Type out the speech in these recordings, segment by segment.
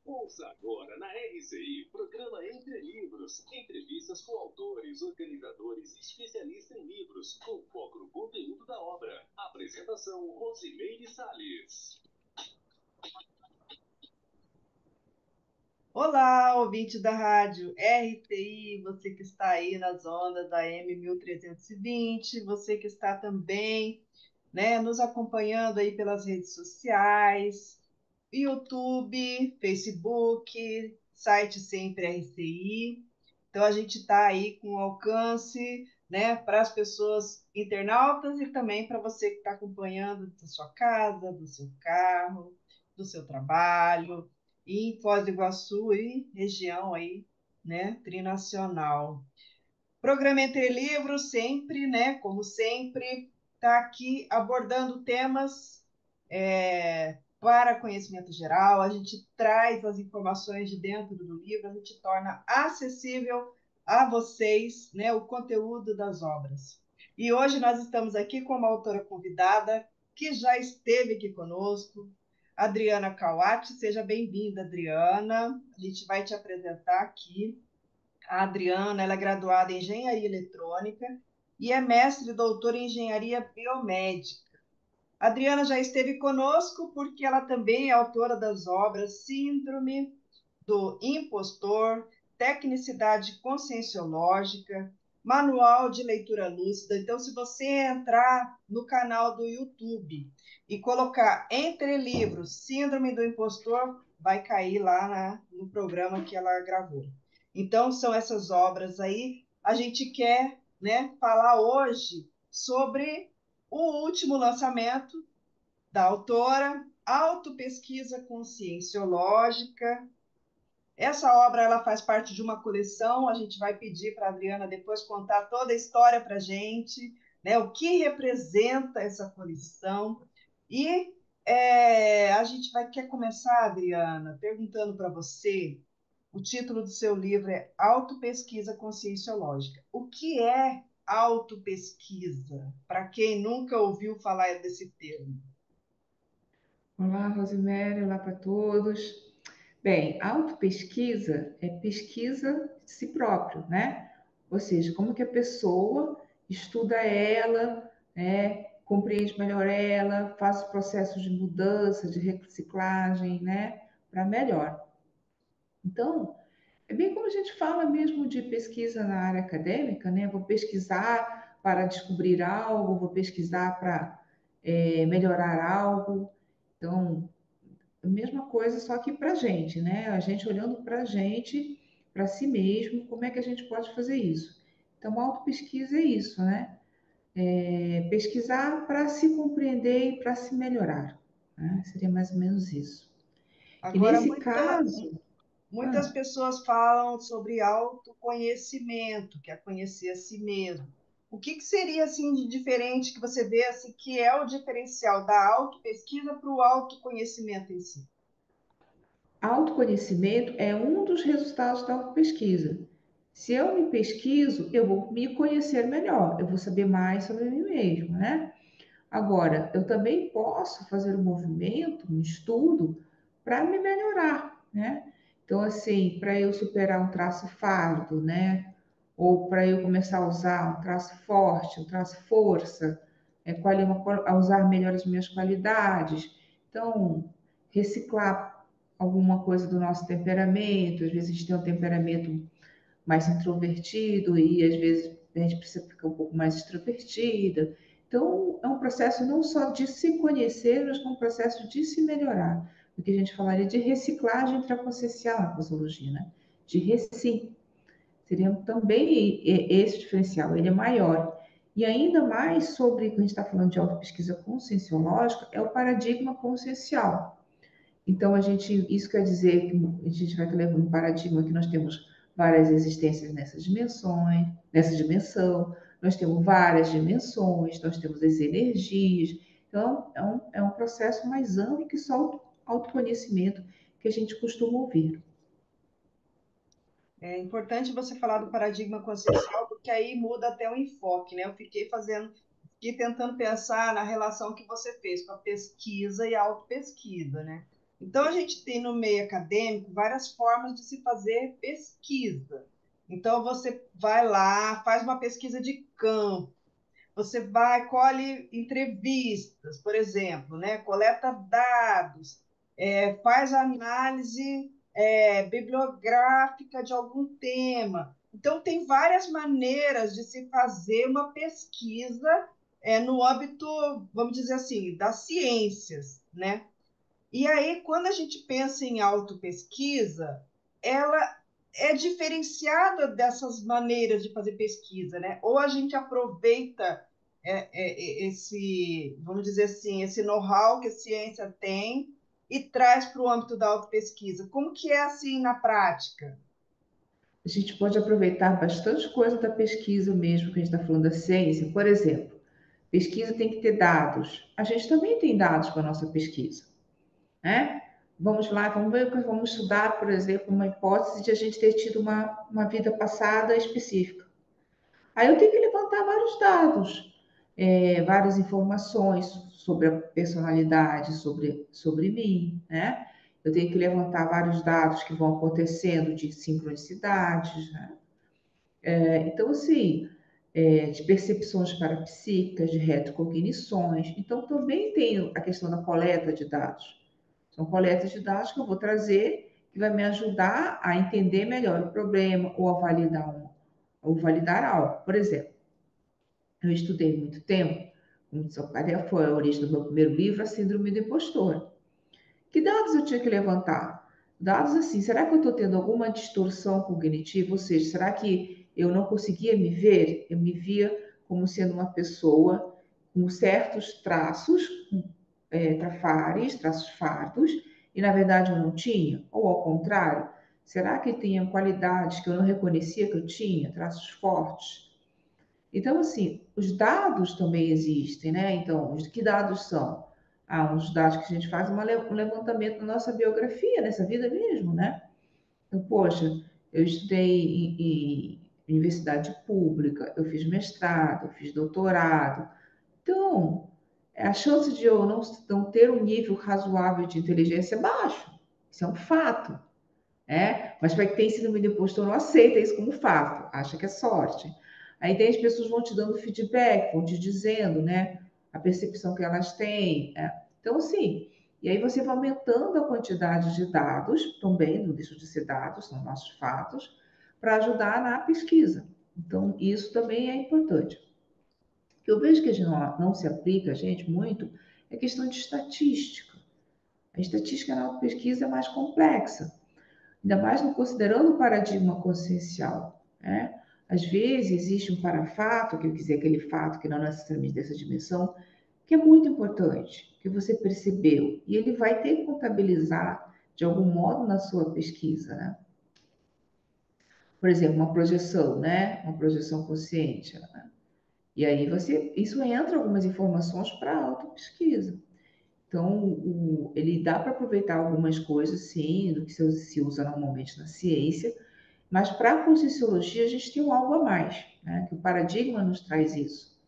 Ouça agora na RCI, programa Entre Livros. Entrevistas com autores, organizadores e especialistas em livros, com foco no conteúdo da obra. Apresentação, Rosimeire Salles. Olá, ouvinte da rádio RTI, você que está aí nas ondas da M1320, você que está também, né, nos acompanhando aí pelas redes sociais, YouTube, Facebook, site Sempre RCI. Então a gente está aí com alcance, né, para as pessoas internautas e também para você que está acompanhando da sua casa, do seu carro, do seu trabalho e em Foz do Iguaçu e região aí, né, trinacional. Programa Entre Livros, sempre, né, como sempre, está aqui abordando temas para conhecimento geral, a gente traz as informações de dentro do livro, a gente torna acessível a vocês, né, o conteúdo das obras. E hoje nós estamos aqui com uma autora convidada que já esteve aqui conosco, Adriana Kawati. Seja bem-vinda, Adriana. A gente vai te apresentar aqui. A Adriana, ela é graduada em Engenharia Eletrônica e é mestre e doutora em Engenharia Biomédica. A Adriana já esteve conosco porque ela também é autora das obras Síndrome do Impostor, Tecnicidade Conscienciológica, Manual de Leitura Lúcida. Então, se você entrar no canal do YouTube e colocar Entre Livros Síndrome do Impostor, vai cair lá no programa que ela gravou. Então, são essas obras aí. A gente quer, né, falar hoje sobre o último lançamento da autora, Autopesquisa Conscienciológica. Essa obra ela faz parte de uma coleção. A gente vai pedir para a Adriana depois contar toda a história para a gente, né, o que representa essa coleção. E a gente quer começar, Adriana, perguntando para você. O título do seu livro é Autopesquisa Conscienciológica. O que é autopesquisa? Para quem nunca ouviu falar desse termo. Olá, Rosemary, olá para todos. Bem, autopesquisa é pesquisa de si próprio, né? Ou seja, como que a pessoa estuda ela, né? Compreende melhor ela, faz processos de mudança, de reciclagem, né? Para melhor. Então, é bem como a gente fala mesmo de pesquisa na área acadêmica, né? Vou pesquisar para descobrir algo, vou pesquisar para melhorar algo. Então, a mesma coisa, só que para a gente, né? A gente olhando para a gente, para si mesmo, como é que a gente pode fazer isso? Então, a autopesquisa é isso, né? É pesquisar para se compreender e para se melhorar, né? Seria mais ou menos isso. E Agora, nesse caso, muitas ah, pessoas falam sobre autoconhecimento, que é conhecer a si mesmo. O que seria assim de diferente que você vê assim que é o diferencial da autopesquisa para o autoconhecimento em si? autoconhecimento é um dos resultados da autopesquisa. Se eu me pesquiso, eu vou me conhecer melhor, eu vou saber mais sobre mim mesmo, né? Agora, eu também posso fazer um movimento, um estudo, para me melhorar, né? Então, assim, para eu superar um traço fardo, né? Ou para eu começar a usar um traço forte, um traço força, a usar melhor as minhas qualidades. Então, reciclar alguma coisa do nosso temperamento. Às vezes a gente tem um temperamento mais introvertido e às vezes a gente precisa ficar um pouco mais extrovertida. Então, é um processo não só de se conhecer, mas um processo de se melhorar. O que a gente falaria de reciclagem intraconsciencial na posologia, né? De recim. Seria também esse diferencial, ele é maior. E ainda mais sobre, quando a gente está falando de autopesquisa conscienciológica, é o paradigma consciencial. Então, isso quer dizer que a gente vai levando um paradigma que nós temos várias existências nessas dimensões, nessa dimensão, nós temos várias dimensões, nós temos as energias. Então, é um processo mais amplo que só o autoconhecimento que a gente costuma ouvir. É importante você falar do paradigma consciencial, porque aí muda até o enfoque, né? Fiquei tentando pensar na relação que você fez com a pesquisa e a autopesquisa, né? Então, a gente tem no meio acadêmico várias formas de se fazer pesquisa. Então, você vai lá, faz uma pesquisa de campo, você vai, colhe entrevistas, por exemplo, né? Coleta dados, faz análise bibliográfica de algum tema. Então, tem várias maneiras de se fazer uma pesquisa no âmbito, vamos dizer assim, das ciências, né? E aí, quando a gente pensa em autopesquisa, ela é diferenciada dessas maneiras de fazer pesquisa, né? Ou a gente aproveita esse, vamos dizer assim, esse know-how que a ciência tem e traz para o âmbito da autopesquisa. Como que é assim na prática? A gente pode aproveitar bastante coisa da pesquisa mesmo, que a gente está falando da ciência. Por exemplo, pesquisa tem que ter dados. A gente também tem dados para a nossa pesquisa, né? Vamos lá, vamos ver, vamos estudar, por exemplo, uma hipótese de a gente ter tido uma vida passada específica. Aí eu tenho que levantar vários dados, várias informações sobre a personalidade, sobre mim, né? Eu tenho que levantar vários dados que vão acontecendo de sincronicidades, né? Então, assim, de percepções parapsíquicas, de retrocognições. Então, também tem a questão da coleta de dados. São coletas de dados que eu vou trazer, que vai me ajudar a entender melhor o problema ou a ou validar algo. Por exemplo, eu estudei muito tempo, como foi a origem do meu primeiro livro, a Síndrome do Impostor. Que dados eu tinha que levantar? Dados assim, será que eu estou tendo alguma distorção cognitiva? Ou seja, será que eu não conseguia me ver? Eu me via como sendo uma pessoa com certos traços, trafares, traços fardos, e na verdade eu não tinha? Ou ao contrário, será que tinha qualidades que eu não reconhecia que eu tinha, traços fortes? Então, assim, os dados também existem, né? Então, que dados são? Uns dados que a gente faz um levantamento da nossa biografia, nessa vida mesmo, né? Então, poxa, eu estudei em universidade pública, eu fiz mestrado, eu fiz doutorado. Então, a chance de eu não ter um nível razoável de inteligência é baixo. Isso é um fato, né? Mas para quem tem síndrome do impostor não aceita isso como fato, acha que é sorte. Aí tem as pessoas vão te dando feedback, vão te dizendo, né, a percepção que elas têm. Então, assim, e aí você vai aumentando a quantidade de dados, também, não deixam de ser dados, são nossos fatos, para ajudar na pesquisa. Então, isso também é importante. O que eu vejo que a gente não se aplica, gente, muito, é questão de estatística. A estatística na pesquisa é mais complexa, ainda mais no considerando o paradigma consciencial, né? Às vezes existe um parafato, que eu quiser aquele fato que não é necessariamente dessa dimensão, que é muito importante, que você percebeu, e ele vai ter que contabilizar de algum modo na sua pesquisa, né? Por exemplo, uma projeção, né? Uma projeção consciente, né? E aí isso entra algumas informações para a autopesquisa. Então, ele dá para aproveitar algumas coisas, sim, do que se usa normalmente na ciência, mas para a Conscienciologia a gente tem um algo a mais, né? Que o paradigma nos traz isso,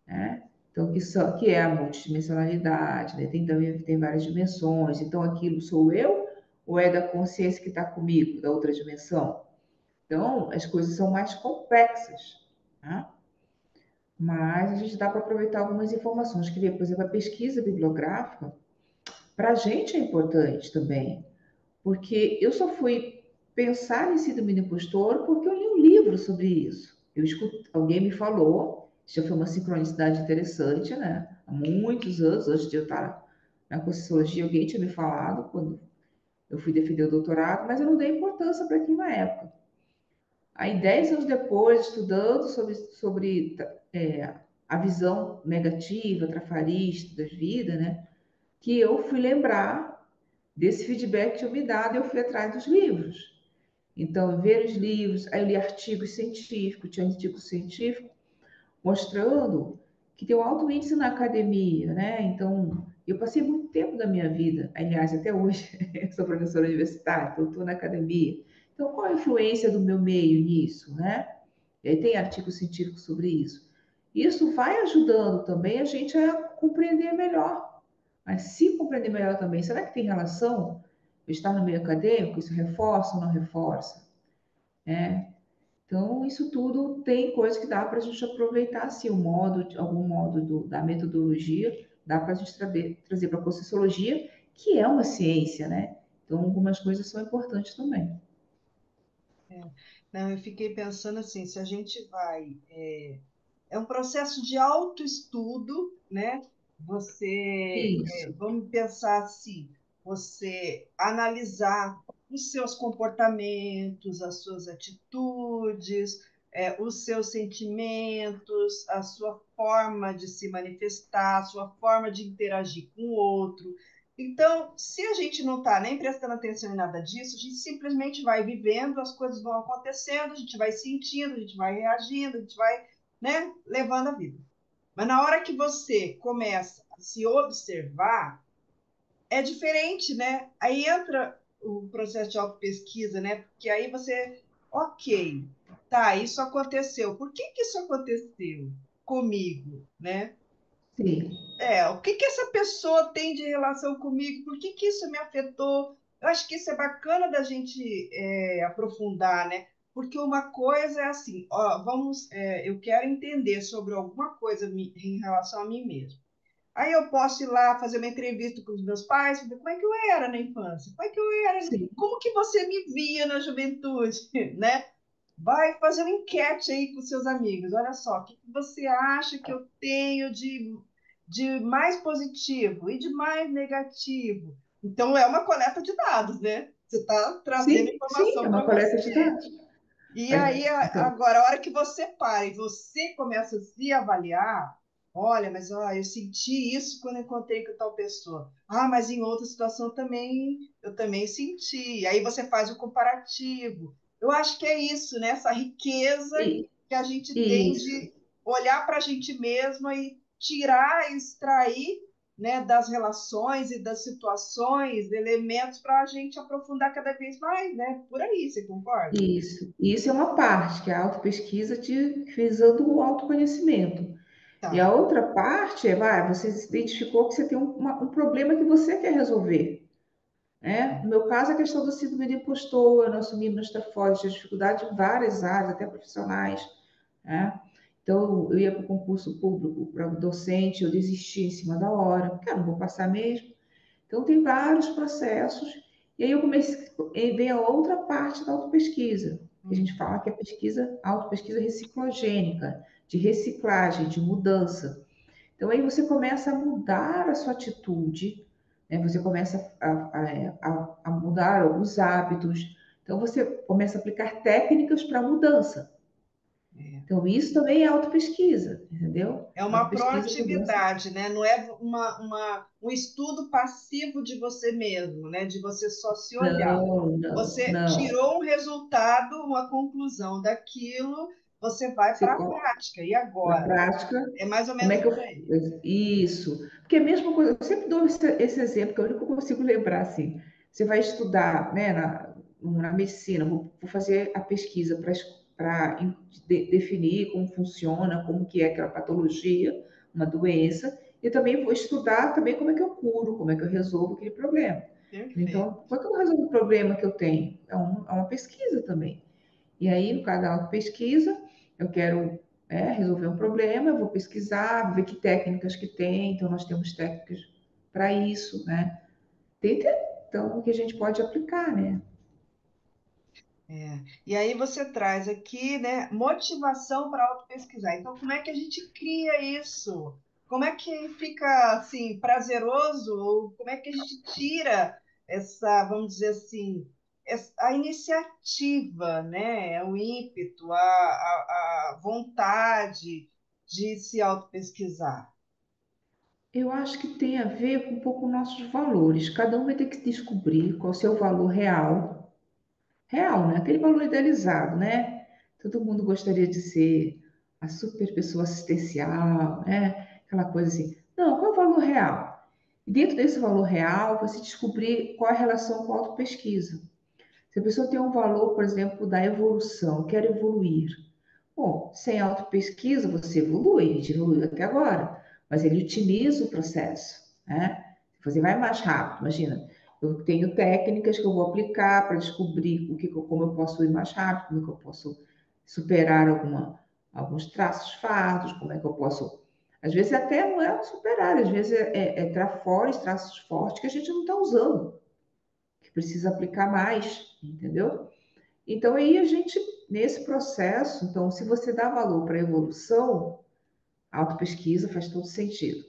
né? Então, que é a multidimensionalidade, né? Também tem várias dimensões. Então, aquilo sou eu ou é da consciência que está comigo, da outra dimensão? Então, as coisas são mais complexas, né? Mas a gente dá para aproveitar algumas informações. Que, por exemplo, a pesquisa bibliográfica, para a gente é importante também, porque eu só fui pensar em síndrome do impostor porque eu li um livro sobre isso. Alguém me falou, já foi uma sincronicidade interessante, né? Há muitos anos, antes de eu estar na Conscienciologia, alguém tinha me falado quando eu fui defender o doutorado, mas eu não dei importância para aquilo na época. Aí, 10 anos depois, estudando sobre a visão negativa, trafarista da vida, né? Que eu fui lembrar desse feedback que tinha me dado, eu fui atrás dos livros. Então, ver os livros, aí eu li artigos científicos, tinha artigo científico mostrando que tem um alto índice na academia, né? Então, eu passei muito tempo da minha vida, aliás, até hoje, sou professora universitária, então estou na academia. Então, qual a influência do meu meio nisso, né? E aí tem artigo científico sobre isso. Isso vai ajudando também a gente a compreender melhor, Mas se compreender melhor também, será que tem relação? Estar no meio acadêmico, isso reforça ou não reforça? Né? Então, isso tudo tem coisa que dá para a gente aproveitar, assim, o modo, algum modo da metodologia, dá para a gente trazer para a Conscienciologia, que é uma ciência, né? Então, algumas coisas são importantes também. É. Não, eu fiquei pensando assim, se a gente vai é um processo de autoestudo, né? Você, Isso, vamos pensar assim, você analisar os seus comportamentos, as suas atitudes, os seus sentimentos, a sua forma de se manifestar, a sua forma de interagir com o outro. Então, se a gente não está nem prestando atenção em nada disso, a gente simplesmente vai vivendo, as coisas vão acontecendo, a gente vai sentindo, a gente vai reagindo, a gente vai, né, levando a vida. Mas na hora que você começa a se observar, é diferente, né? Aí entra o processo de autopesquisa, né? Porque aí você, ok, tá, isso aconteceu. Por que que isso aconteceu comigo, né? sim, O que que essa pessoa tem de relação comigo? Por que que isso me afetou? Eu acho que isso é bacana da gente aprofundar, né? Porque uma coisa é assim, ó, eu quero entender sobre alguma coisa em relação a mim mesmo. Aí eu posso ir lá fazer uma entrevista com os meus pais, saber como é que eu era na infância, como é que eu era, sim, como que você me via na juventude, né? Vai fazer uma enquete aí com seus amigos. Olha só, o que que você acha que eu tenho de mais positivo e de mais negativo? Então, é uma coleta de dados, né? Você está trazendo sim, sim, é informação uma para coleta de você. dados. E Aí, aí, então, agora, a hora que você para e você começa a se avaliar, olha, mas ó, eu senti isso quando encontrei com tal pessoa. Ah, mas em outra situação também, eu também senti. Aí você faz o comparativo. Eu acho que é isso, né? Essa riqueza e- que a gente tem isso. de olhar para a gente mesma e tirar, extrair, né, das relações e das situações, elementos para a gente aprofundar cada vez mais, né? Por aí, você concorda? Isso é uma parte, que é a autopesquisa te visando o autoconhecimento. E a Tá. outra parte é, você identificou que você tem um problema que você quer resolver, né? No meu caso, a questão do síndrome do impostor, eu não assumi meus trafores, tinha dificuldade em várias áreas, até profissionais, né? Então, eu ia para o concurso público, para docente, eu desisti em cima da hora, porque eu não vou passar mesmo. Então, tem vários processos. E aí eu comecei, e vem a outra parte da autopesquisa, que a gente Hum. fala que é a pesquisa, autopesquisa reciclogênica, de reciclagem, de mudança. Então, aí você começa a mudar a sua atitude, né? Você começa a mudar alguns hábitos. Então, você começa a aplicar técnicas para mudança. É. Então, isso também é autopesquisa, entendeu? É uma Autopesquisa, mudança. proatividade, né? Não é um estudo passivo de você mesmo, né? De você só se olhar. Não, não, Você não. tirou um resultado, uma conclusão daquilo, você vai Você para a prática. E Na agora? prática, É mais ou como é menos que eu. por aí. Isso. Porque é a mesma coisa, eu sempre dou esse exemplo, que é o único que eu consigo lembrar, assim. Você vai estudar, né, na medicina, vou fazer a pesquisa para definir como funciona, como que é aquela patologia, uma doença, e também vou estudar também como é que eu curo, como é que eu resolvo aquele problema. Perfeito. Então, como é que eu resolvo o problema que eu tenho? É uma pesquisa também. E aí, no caso da pesquisa, eu quero resolver um problema, eu vou pesquisar, vou ver que técnicas que tem, então nós temos técnicas para isso, né? Então, que a gente pode aplicar, né? E aí você traz aqui, né, motivação para auto-pesquisar. Então, como é que a gente cria isso? Como é que fica assim prazeroso? Ou como é que a gente tira essa, vamos dizer assim, a iniciativa, né, o ímpeto, a vontade de se auto-pesquisar? Eu acho que tem a ver com um pouco nossos valores. Cada um vai ter que descobrir qual é o seu valor real. Real, né? Aquele valor idealizado, né? Todo mundo gostaria de ser a super pessoa assistencial, né? Aquela coisa assim. Não, qual é o valor real? E dentro desse valor real, você descobrir qual é a relação com a autopesquisa. Se a pessoa tem um valor, por exemplo, da evolução, quer evoluir. Bom, sem autopesquisa, você evolui, a gente evoluiu até agora, mas ele utiliza o processo, né? Fazer vai mais rápido, imagina. Eu tenho técnicas que eu vou aplicar para descobrir como eu posso ir mais rápido, como é que eu posso superar alguns traços fardos, como é que eu posso. Às vezes até não é superar, às vezes é trafora, traços fortes que a gente não está usando, que precisa aplicar mais, entendeu? Então aí a gente, nesse processo, então se você dá valor para a evolução, a autopesquisa faz todo sentido.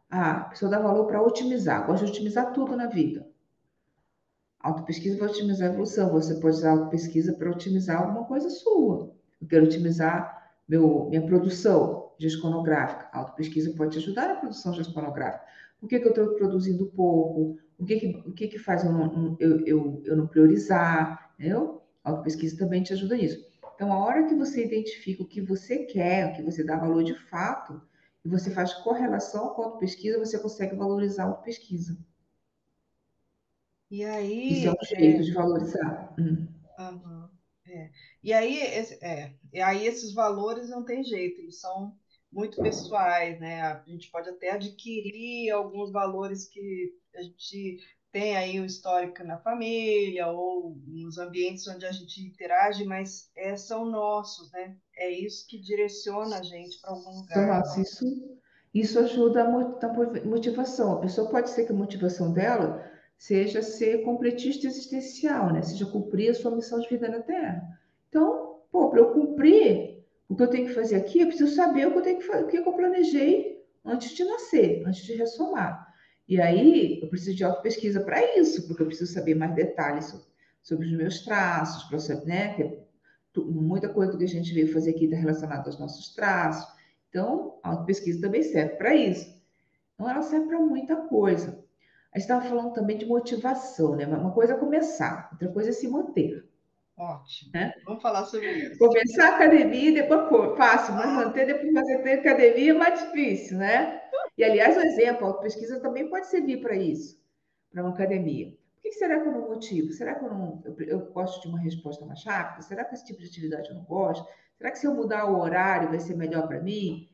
Ah, a pessoa dá valor para otimizar, gosta de otimizar tudo na vida. Autopesquisa vai otimizar a evolução. Você pode usar a autopesquisa para otimizar alguma coisa sua. Eu quero otimizar minha produção gesconográfica. A autopesquisa pode te ajudar na produção gesconográfica. Por que que eu estou produzindo pouco? O que que faz eu não priorizar? Entendeu? A autopesquisa também te ajuda nisso. Então, a hora que você identifica o que você quer, o que você dá valor de fato, e você faz correlação com a autopesquisa, você consegue valorizar a autopesquisa. E Isso é aí, um jeito de valorizar. aham, é. E aí esses valores não tem jeito, eles são muito pessoais, né? A gente pode até adquirir alguns valores que a gente tem aí o histórico na família ou nos ambientes onde a gente interage, mas são nossos, né? É isso que direciona a gente para algum Então, lugar. nossa, isso ajuda na motivação. A pessoa pode ser que a motivação dela seja ser completista existencial, né? Seja cumprir a sua missão de vida na Terra. Então, pô, para eu cumprir o que eu tenho que fazer aqui, eu preciso saber o que eu tenho que fazer, o que eu planejei antes de nascer, antes de ressomar. E aí, eu preciso de autopesquisa para isso, porque eu preciso saber mais detalhes sobre os meus traços, para saber, né? Muita coisa do que a gente veio fazer aqui está relacionada aos nossos traços. Então, a autopesquisa também serve para isso. Então, ela serve para muita coisa. A gente estava falando também de motivação, né? Uma coisa é começar, outra coisa é se manter, Ótimo. né? Vamos falar sobre isso. Começar a academia e depois, pô, fácil, mas manter depois fazer ter academia é mais difícil, né? E, aliás, o exemplo, a autopesquisa também pode servir para isso, para uma academia. Por que será que eu não motivo? Será que eu gosto de uma resposta mais rápida? Será que esse tipo de atividade eu não gosto? Será que se eu mudar o horário vai ser melhor para mim?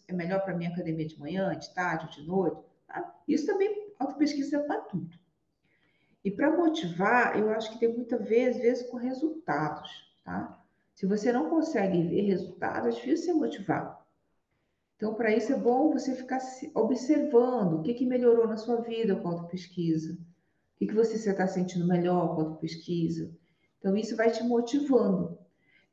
É melhor para minha academia de manhã, de tarde ou de noite? Tá? Isso também, autopesquisa é para tudo. E para motivar, eu acho que tem muita vezes com resultados, tá? Se você não consegue ver resultados, é difícil você motivar. Então, para isso é bom você ficar observando o que melhorou na sua vida com a autopesquisa, o que você está sentindo melhor com a autopesquisa. Então, isso vai te motivando.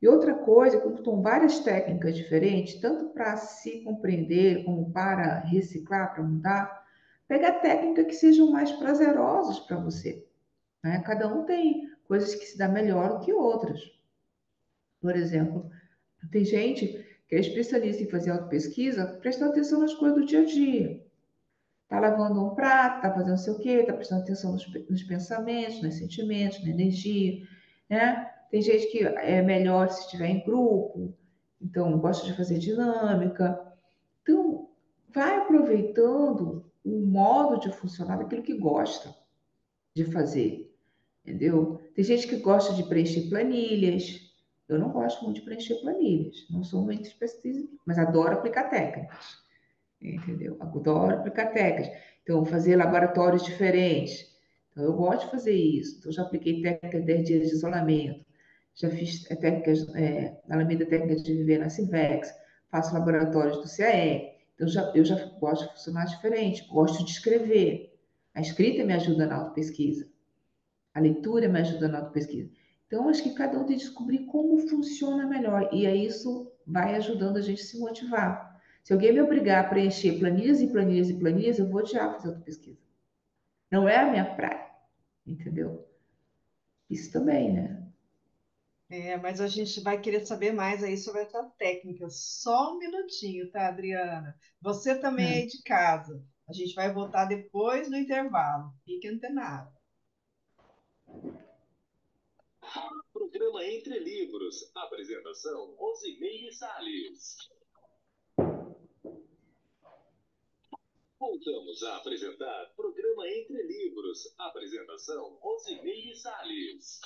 E outra coisa, como estão várias técnicas diferentes, tanto para se compreender como para reciclar, para mudar, pega técnicas que sejam mais prazerosas para você, né? Cada um tem coisas que se dá melhor do que outras. Por exemplo, tem gente que é especialista em fazer autopesquisa, prestando atenção nas coisas do dia a dia. Está lavando um prato, está fazendo não sei o quê, está prestando atenção nos pensamentos, nos sentimentos, na energia, né? Tem gente que é melhor se estiver em grupo, então gosta de fazer dinâmica. Então, vai aproveitando o modo de funcionar daquilo que gosta de fazer. Entendeu? Tem gente que gosta de preencher planilhas. Eu não gosto muito de preencher planilhas. Não sou muito especialista, mas adoro aplicar técnicas. Entendeu? Adoro aplicar técnicas. Então, fazer laboratórios diferentes. Então, eu gosto de fazer isso. Então, já apliquei técnicas de 10 dias de isolamento. Já fiz técnicas, na Alameda Técnica de Viver na Civex. Faço laboratórios do CAE. Então, eu já gosto de funcionar diferente. Gosto de escrever. A escrita me ajuda na autopesquisa. A leitura me ajuda na autopesquisa. Então, acho que cada um tem que descobrir como funciona melhor. E aí isso vai ajudando a gente a se motivar. Se alguém me obrigar a preencher planilhas e planilhas e planilhas, eu vou odiar fazer autopesquisa. Não é a minha praia, entendeu? Isso também, né? Mas a gente vai querer saber mais aí sobre essa técnica. Só um minutinho, tá, Adriana? Você também Hum. aí de casa. A gente vai voltar depois do intervalo. Fique antenado. Programa Entre Livros. Apresentação: Rosimeire Salles. Voltamos a apresentar Programa Entre Livros. Apresentação: Rosimeire Salles.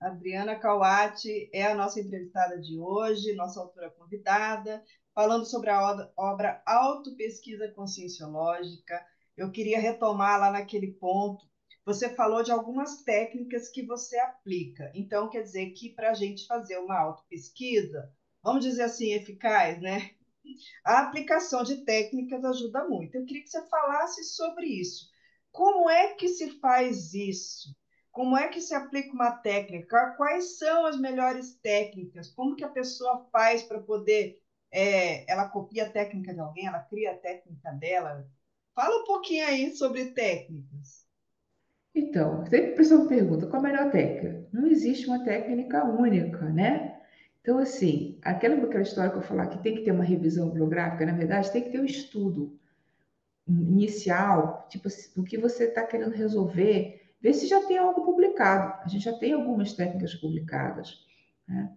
Adriana Cauati é a nossa entrevistada de hoje, nossa autora convidada, falando sobre a obra Autopesquisa Conscienciológica. eu queria retomar lá naquele ponto. Você falou de algumas técnicas que você aplica. Então, quer dizer que para a gente fazer uma autopesquisa, vamos dizer assim, eficaz, né? A aplicação de técnicas ajuda muito. Eu queria que você falasse sobre isso. Como é que se faz isso? Como é que se aplica uma técnica? Quais são as melhores técnicas? Como que a pessoa faz para poder. Ela copia a técnica de alguém, ela cria a técnica dela? Fala um pouquinho aí sobre técnicas. Então, sempre a pessoa me pergunta qual a melhor técnica. Não existe uma técnica única, né? Então, assim, aquela história que eu falar que tem que ter uma revisão bibliográfica, na verdade, tem que ter um estudo inicial, tipo, o que você está querendo resolver, ver se já tem algo publicado. A gente já tem algumas técnicas publicadas, né?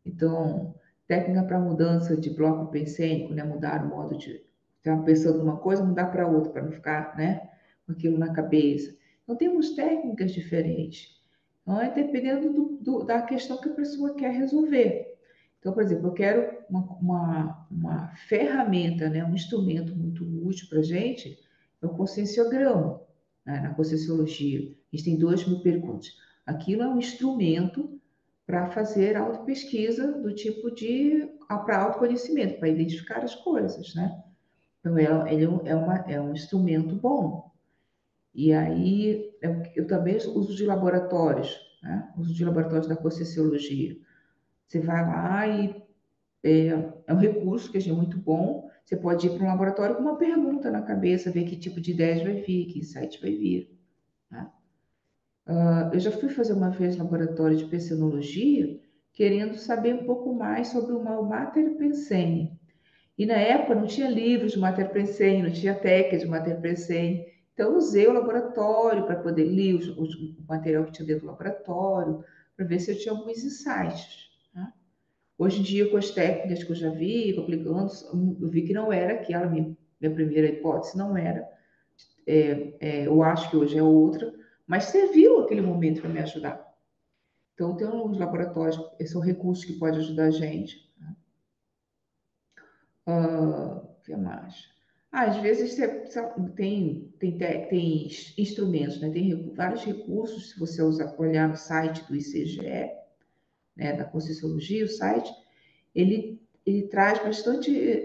Então, técnica para mudança de bloco pensênico, né? Mudar o modo de estar pensando uma coisa, mudar para outra, para não ficar, né? Com aquilo na cabeça. Então, temos técnicas diferentes. Então, é dependendo da questão que a pessoa quer resolver. Então, por exemplo, eu quero uma ferramenta, né? Um instrumento muito útil para a gente, é o conscienciograma, né? Na conscienciologia. A gente tem 2.000 perguntas. Aquilo é um instrumento para fazer autopesquisa do tipo de para autoconhecimento, para identificar as coisas, né? Então, é um instrumento bom. E aí, eu também uso de laboratórios, né? Uso de laboratórios da Conscienciologia. Você vai lá e é um recurso que é muito bom. Você pode ir para um laboratório com uma pergunta na cabeça, ver que tipo de ideias vai vir, que insight vai vir, né? Eu já fui fazer uma vez laboratório de pensenologia, querendo saber um pouco mais sobre o Mater Pensene. E na época não tinha livros de Mater Pensene, não tinha técnica de Mater Pensene. Então, eu usei o laboratório para poder ler o material que tinha dentro do laboratório, para ver se eu tinha alguns insights, né? Hoje em dia, com as técnicas que eu já vi, aplicando, eu vi que não era aquela minha primeira hipótese, não era. Eu acho que hoje é outra, mas serviu aquele momento para me ajudar. Então, tem uns laboratórios, esses são recursos que podem ajudar a gente. O que mais? Às vezes tem instrumentos, né? Tem vários recursos, se você olhar no site do ICGE, né, da Conscienciologia, o site, ele traz bastante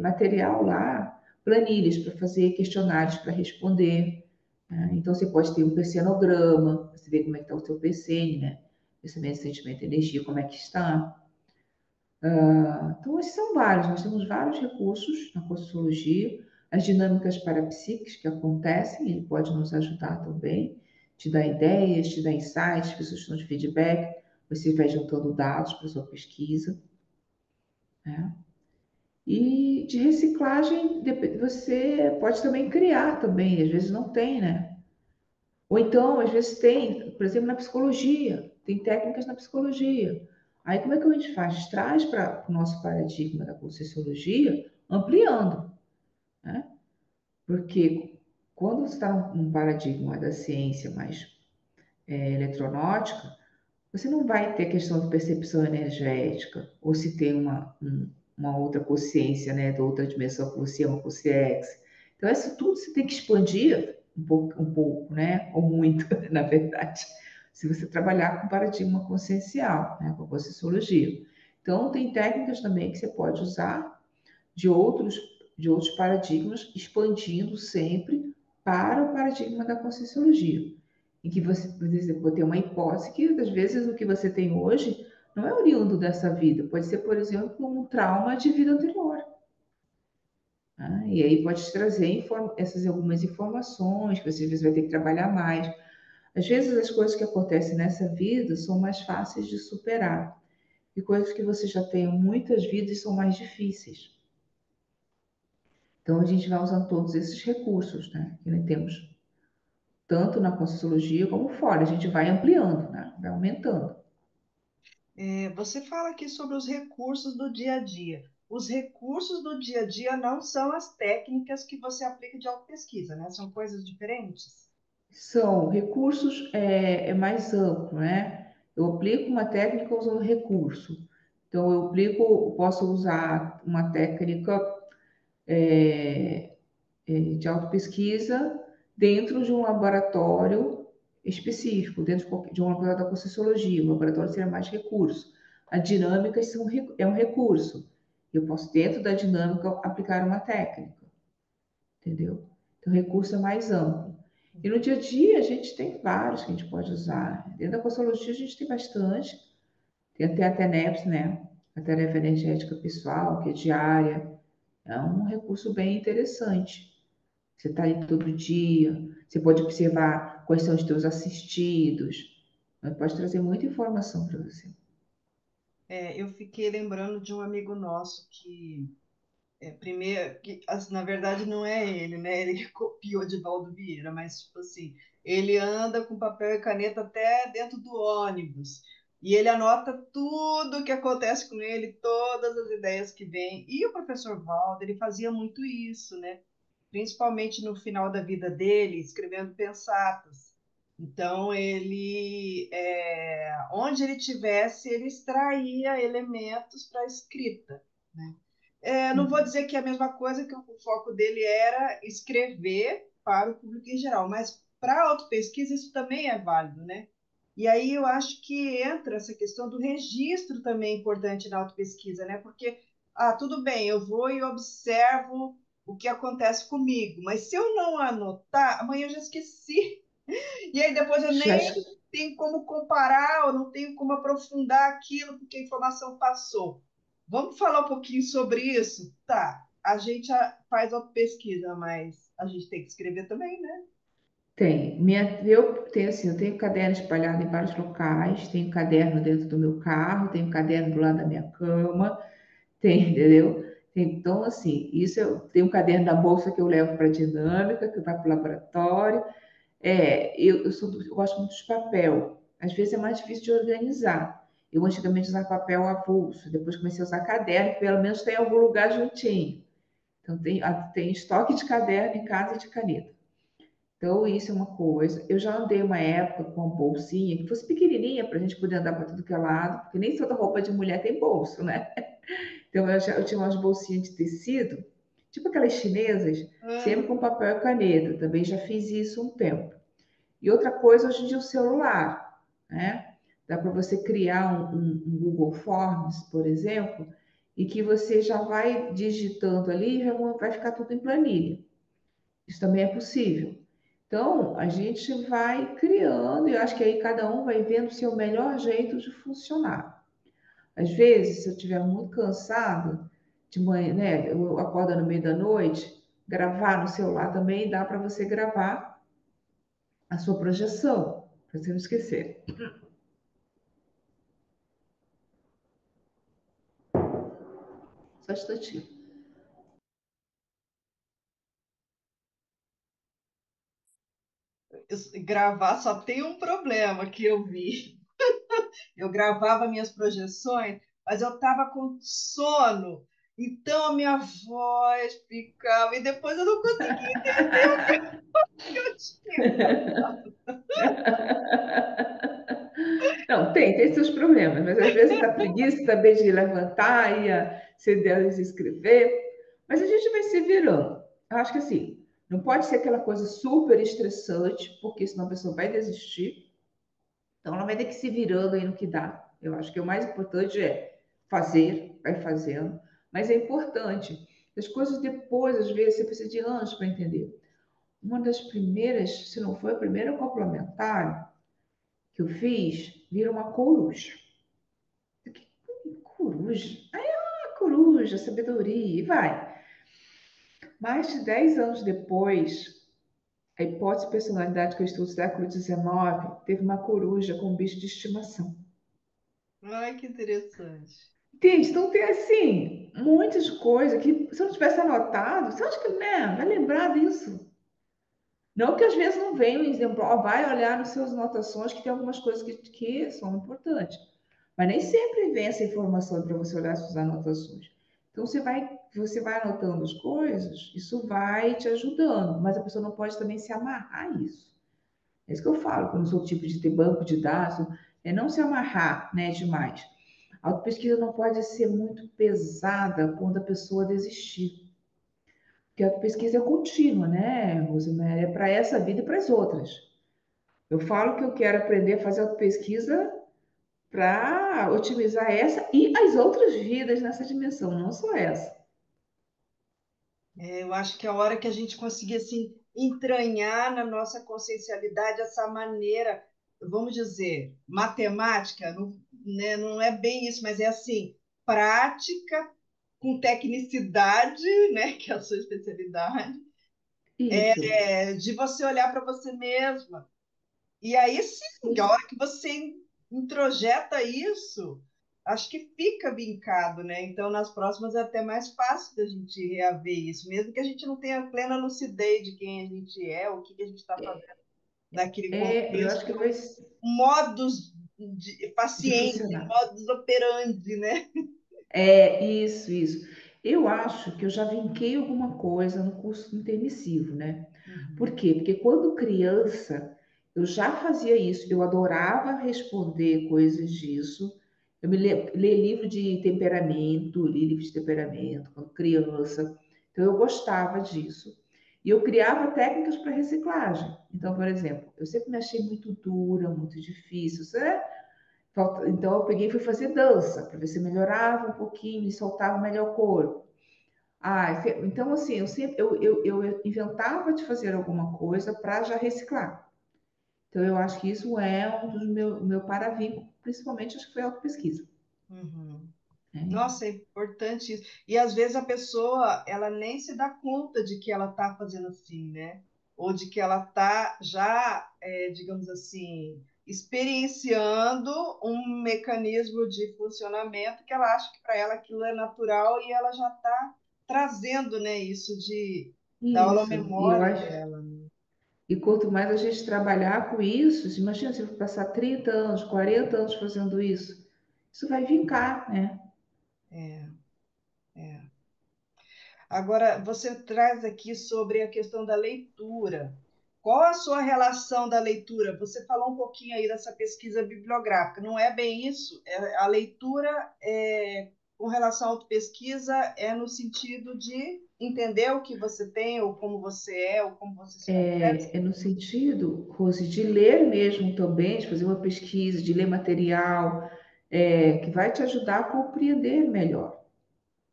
material lá, planilhas para fazer, questionários para responder, né? Então, você pode ter um percenograma, você vê como é que está o seu PCN, né? Pensamento, sentimento, energia, como é que está. Então, esses são vários, nós temos vários recursos na Conscienciologia, as dinâmicas parapsíquicas que acontecem, ele pode nos ajudar também, te dar ideias, te dar insights, sugestões de feedback, você vai juntando dados para a sua pesquisa, né? E de reciclagem, você pode também criar também, às vezes não tem, né? Ou então, às vezes tem, por exemplo, na psicologia, tem técnicas na psicologia. Aí, como é que a gente faz? A gente traz para o nosso paradigma da Conscienciologia, ampliando, né? Porque quando você está num paradigma da ciência mais eletronótica, você não vai ter questão de percepção energética, ou se tem uma outra consciência, né, de outra dimensão que você é uma consciência. Então, isso tudo você tem que expandir um pouco, né, ou muito, na verdade, se você trabalhar com paradigma consciencial, né, com a conscienciologia. Então, tem técnicas também que você pode usar de outros, de outros paradigmas, expandindo sempre para o paradigma da conscienciologia, em que você, por exemplo, tem uma hipótese que, às vezes, o que você tem hoje não é oriundo dessa vida. Pode ser, por exemplo, um trauma de vida anterior, né? E aí pode te trazer essas algumas informações que você, às vezes, vai ter que trabalhar mais. Às vezes, as coisas que acontecem nessa vida são mais fáceis de superar. E coisas que você já tem muitas vidas são mais difíceis. Então, a gente vai usando todos esses recursos, né? Que nós temos tanto na Conscienciologia como fora. A gente vai ampliando, né? Vai aumentando. Você fala aqui sobre os recursos do dia a dia. Os recursos do dia a dia não são as técnicas que você aplica de autopesquisa, né? São coisas diferentes. São recursos é mais amplo, né? Eu aplico uma técnica usando recurso. Então, posso usar uma técnica de autopesquisa dentro de um laboratório específico, dentro de um laboratório da Conscienciologia. O laboratório seria mais recurso. A dinâmica é um recurso. Eu posso, dentro da dinâmica, aplicar uma técnica, entendeu? Então, o recurso é mais amplo. E no dia a dia, a gente tem vários que a gente pode usar. Dentro da Conscienciologia, a gente tem bastante. Tem até a TENEPS, né? A tarefa energética pessoal, que é diária. É um recurso bem interessante. Você está ali todo dia, você pode observar quais são os teus assistidos. Pode trazer muita informação para você. Eu fiquei lembrando de um amigo nosso que, primeiro, na verdade não é ele, né? Ele que copiou de Valdo Vieira, mas, tipo assim, ele anda com papel e caneta até dentro do ônibus. E ele anota tudo o que acontece com ele, todas as ideias que vêm. E o professor Valdo, ele fazia muito isso, né? Principalmente no final da vida dele, escrevendo pensatas. Então, onde ele tivesse, ele extraía elementos para a escrita, né? Não vou dizer que é a mesma coisa, que o foco dele era escrever para o público em geral, mas para a autopesquisa isso também é válido, né? E aí eu acho que entra essa questão do registro também importante na autopesquisa, né? Porque, tudo bem, eu vou e observo o que acontece comigo, mas se eu não anotar, amanhã eu já esqueci. E aí depois eu Já, nem tenho como comparar, ou não tenho como aprofundar aquilo porque a informação passou. Vamos falar um pouquinho sobre isso? Tá, a gente faz a pesquisa, mas a gente tem que escrever também, né? eu tenho assim, eu tenho caderno espalhado em vários locais, tenho caderno dentro do meu carro, tenho caderno do lado da minha cama, entendeu? Então, assim, isso eu tenho um caderno da bolsa que eu levo para a dinâmica, que vai para o laboratório. Eu gosto muito de papel. Às vezes é mais difícil de organizar. Eu antigamente usava papel avulso, depois comecei a usar caderno, que pelo menos tem em algum lugar juntinho. Então, tem estoque de caderno em casa e de caneta. Então, isso é uma coisa. Eu já andei uma época com uma bolsinha que fosse pequenininha para a gente poder andar para tudo que é lado, porque nem toda roupa de mulher tem bolso, né? Então, eu tinha umas bolsinhas de tecido, tipo aquelas chinesas, sempre com Uhum. papel e caneta. Também já fiz isso um tempo. E outra coisa, hoje em dia, o celular, né? Dá para você criar um Google Forms, por exemplo, e que você já vai digitando ali e vai ficar tudo em planilha. Isso também é possível. Então, a gente vai criando, e eu acho que aí cada um vai vendo o seu melhor jeito de funcionar. Às vezes, se eu estiver muito cansado, de manhã, né, eu acordo no meio da noite, gravar no celular também dá para você gravar a sua projeção, para você não esquecer. Só um instantinho. Gravar só tem um problema que eu vi. Eu gravava minhas projeções, mas eu estava com sono. Então a minha voz ficava, e depois eu não conseguia entender o que eu tinha gravado. Não, tem seus problemas, mas às vezes dá preguiça também de levantar e acender e escrever. Mas a gente vai se virando. Eu acho que assim, não pode ser aquela coisa super estressante, porque senão a pessoa vai desistir. Então ela vai ter que se virando aí no que dá. Eu acho que o mais importante é fazer, vai fazendo. Mas é importante. As coisas depois, às vezes, você precisa de anos para entender. Uma das primeiras, se não foi a primeira complementar que eu fiz, vira uma coruja. Coruja? Aí é uma coruja, sabedoria, e vai. Mais de 10 anos depois, a hipótese de personalidade que eu estudo do século XIX teve uma coruja com um bicho de estimação. Ai, que interessante. Entende? Então tem assim, muitas coisas que se eu não tivesse anotado, você acha que né, vai lembrar disso? Não que às vezes não venha um exemplo, ó, vai olhar nas suas anotações que tem algumas coisas que são importantes. Mas nem sempre vem essa informação para você olhar suas anotações. Então você vai anotando as coisas, isso vai te ajudando, mas a pessoa não pode também se amarrar a isso. É isso que eu falo, quando eu sou o tipo de ter banco de dados, é não se amarrar, né, demais. A autopesquisa não pode ser muito pesada quando a pessoa desistir. Porque a pesquisa é contínua, né, Rosemary? É para essa vida e para as outras. Eu falo que eu quero aprender a fazer pesquisa para otimizar essa e as outras vidas nessa dimensão, não só essa. Eu acho que a hora que a gente conseguir assim, entranhar na nossa consciencialidade essa maneira, vamos dizer, matemática, não, né, não é bem isso, mas é assim, prática com tecnicidade, né, que é a sua especialidade, Isso. de você olhar para você mesma. E aí sim, a hora que você introjeta isso, acho que fica vincado, né? Então, nas próximas é até mais fácil da gente reaver isso, mesmo que a gente não tenha plena lucidez de quem a gente é, o que a gente está fazendo naquele Eu contexto, acho que vai modus de paciente, funcionar. modus operandi, né? Isso. Eu acho que eu já vinquei alguma coisa no curso intermissivo, né? Por Uhum. quê? Porque quando criança, eu já fazia isso, eu adorava responder coisas disso. Eu li livro de temperamento, li livro de temperamento quando criança, então eu gostava disso. E eu criava técnicas para reciclagem. Então, por exemplo, eu sempre me achei muito dura, muito difícil. Então eu peguei e fui fazer dança, para ver se melhorava um pouquinho e soltava melhor o corpo. Então assim, eu inventava de fazer alguma coisa para já reciclar. Então eu acho que isso é um dos meu paravinco, principalmente acho que foi a autopesquisa, Uhum. né? Nossa, é importante isso. E às vezes a pessoa, ela nem se dá conta de que ela está fazendo assim, né? Ou de que ela está já, digamos assim, experienciando um mecanismo de funcionamento que ela acha que para ela aquilo é natural e ela já está trazendo, né, isso da aula Isso. E eu memória acho dela, né? e quanto mais a gente trabalhar com isso, imagina se eu passar 30 anos, 40 anos fazendo isso, isso vai vincar, né? É, é. Agora, você traz aqui sobre a questão da leitura. Qual a sua relação da leitura? Você falou um pouquinho aí dessa pesquisa bibliográfica. Não é bem isso? A leitura com relação à autopesquisa é no sentido de entender o que você tem, ou como você é, ou como você se comporta. É no sentido, Rose, de ler mesmo também, de fazer uma pesquisa, de ler material, que vai te ajudar a compreender melhor,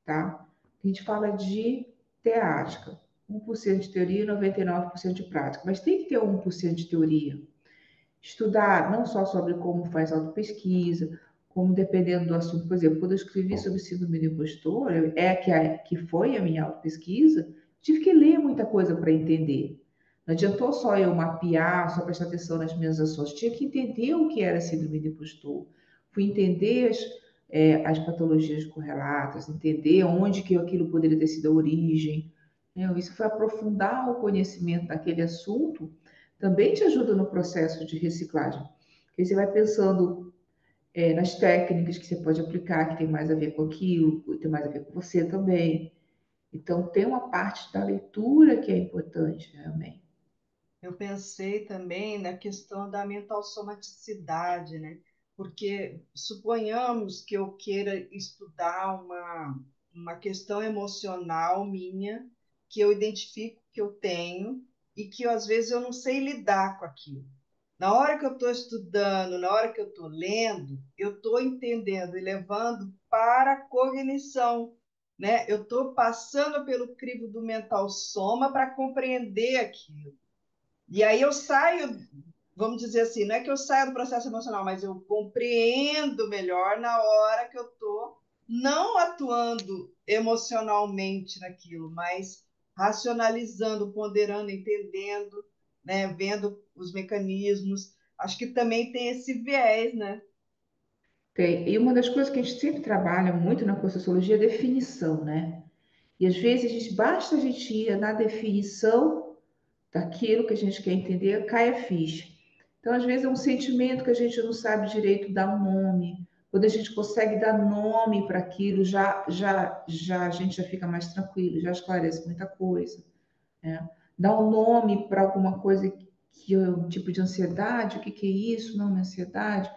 tá? A gente fala de teática, 1% de teoria e 99% de prática, mas tem que ter 1% de teoria. Estudar não só sobre como faz autopesquisa, como dependendo do assunto, por exemplo, quando eu escrevi sobre síndrome do impostor, que foi a minha autopesquisa, tive que ler muita coisa para entender. Não adiantou só eu mapear, só prestar atenção nas minhas ações, tinha que entender o que era síndrome do impostor. Fui entender as patologias correlatas, entender onde que aquilo poderia ter sido a origem. Né? Isso foi aprofundar o conhecimento daquele assunto, também te ajuda no processo de reciclagem. Porque você vai pensando nas técnicas que você pode aplicar, que tem mais a ver com aquilo, que tem mais a ver com você também. Então, tem uma parte da leitura que é importante, realmente. Eu pensei também na questão da mental somaticidade, né? Porque suponhamos que eu queira estudar uma questão emocional minha, que eu identifico que eu tenho e que às vezes eu não sei lidar com aquilo. Na hora que eu estou estudando, na hora que eu estou lendo, eu estou entendendo e levando para a cognição, né? Eu estou passando pelo crivo do mental soma para compreender aquilo. E aí eu saio, vamos dizer assim, não é que eu saia do processo emocional, mas eu compreendo melhor na hora que eu estou não atuando emocionalmente naquilo, mas racionalizando, ponderando, entendendo, né, vendo os mecanismos. Acho que também tem esse viés, né? Tem. E uma das coisas que a gente sempre trabalha muito na Conscienciologia é definição, né? E às vezes basta a gente ir na definição daquilo que a gente quer entender, cai a ficha. Então, às vezes, é um sentimento que a gente não sabe direito dar um nome. Quando a gente consegue dar nome para aquilo, já a gente já fica mais tranquilo, já esclarece muita coisa, né? Dar um nome para alguma coisa que é um tipo de ansiedade, o que é isso? Não é ansiedade,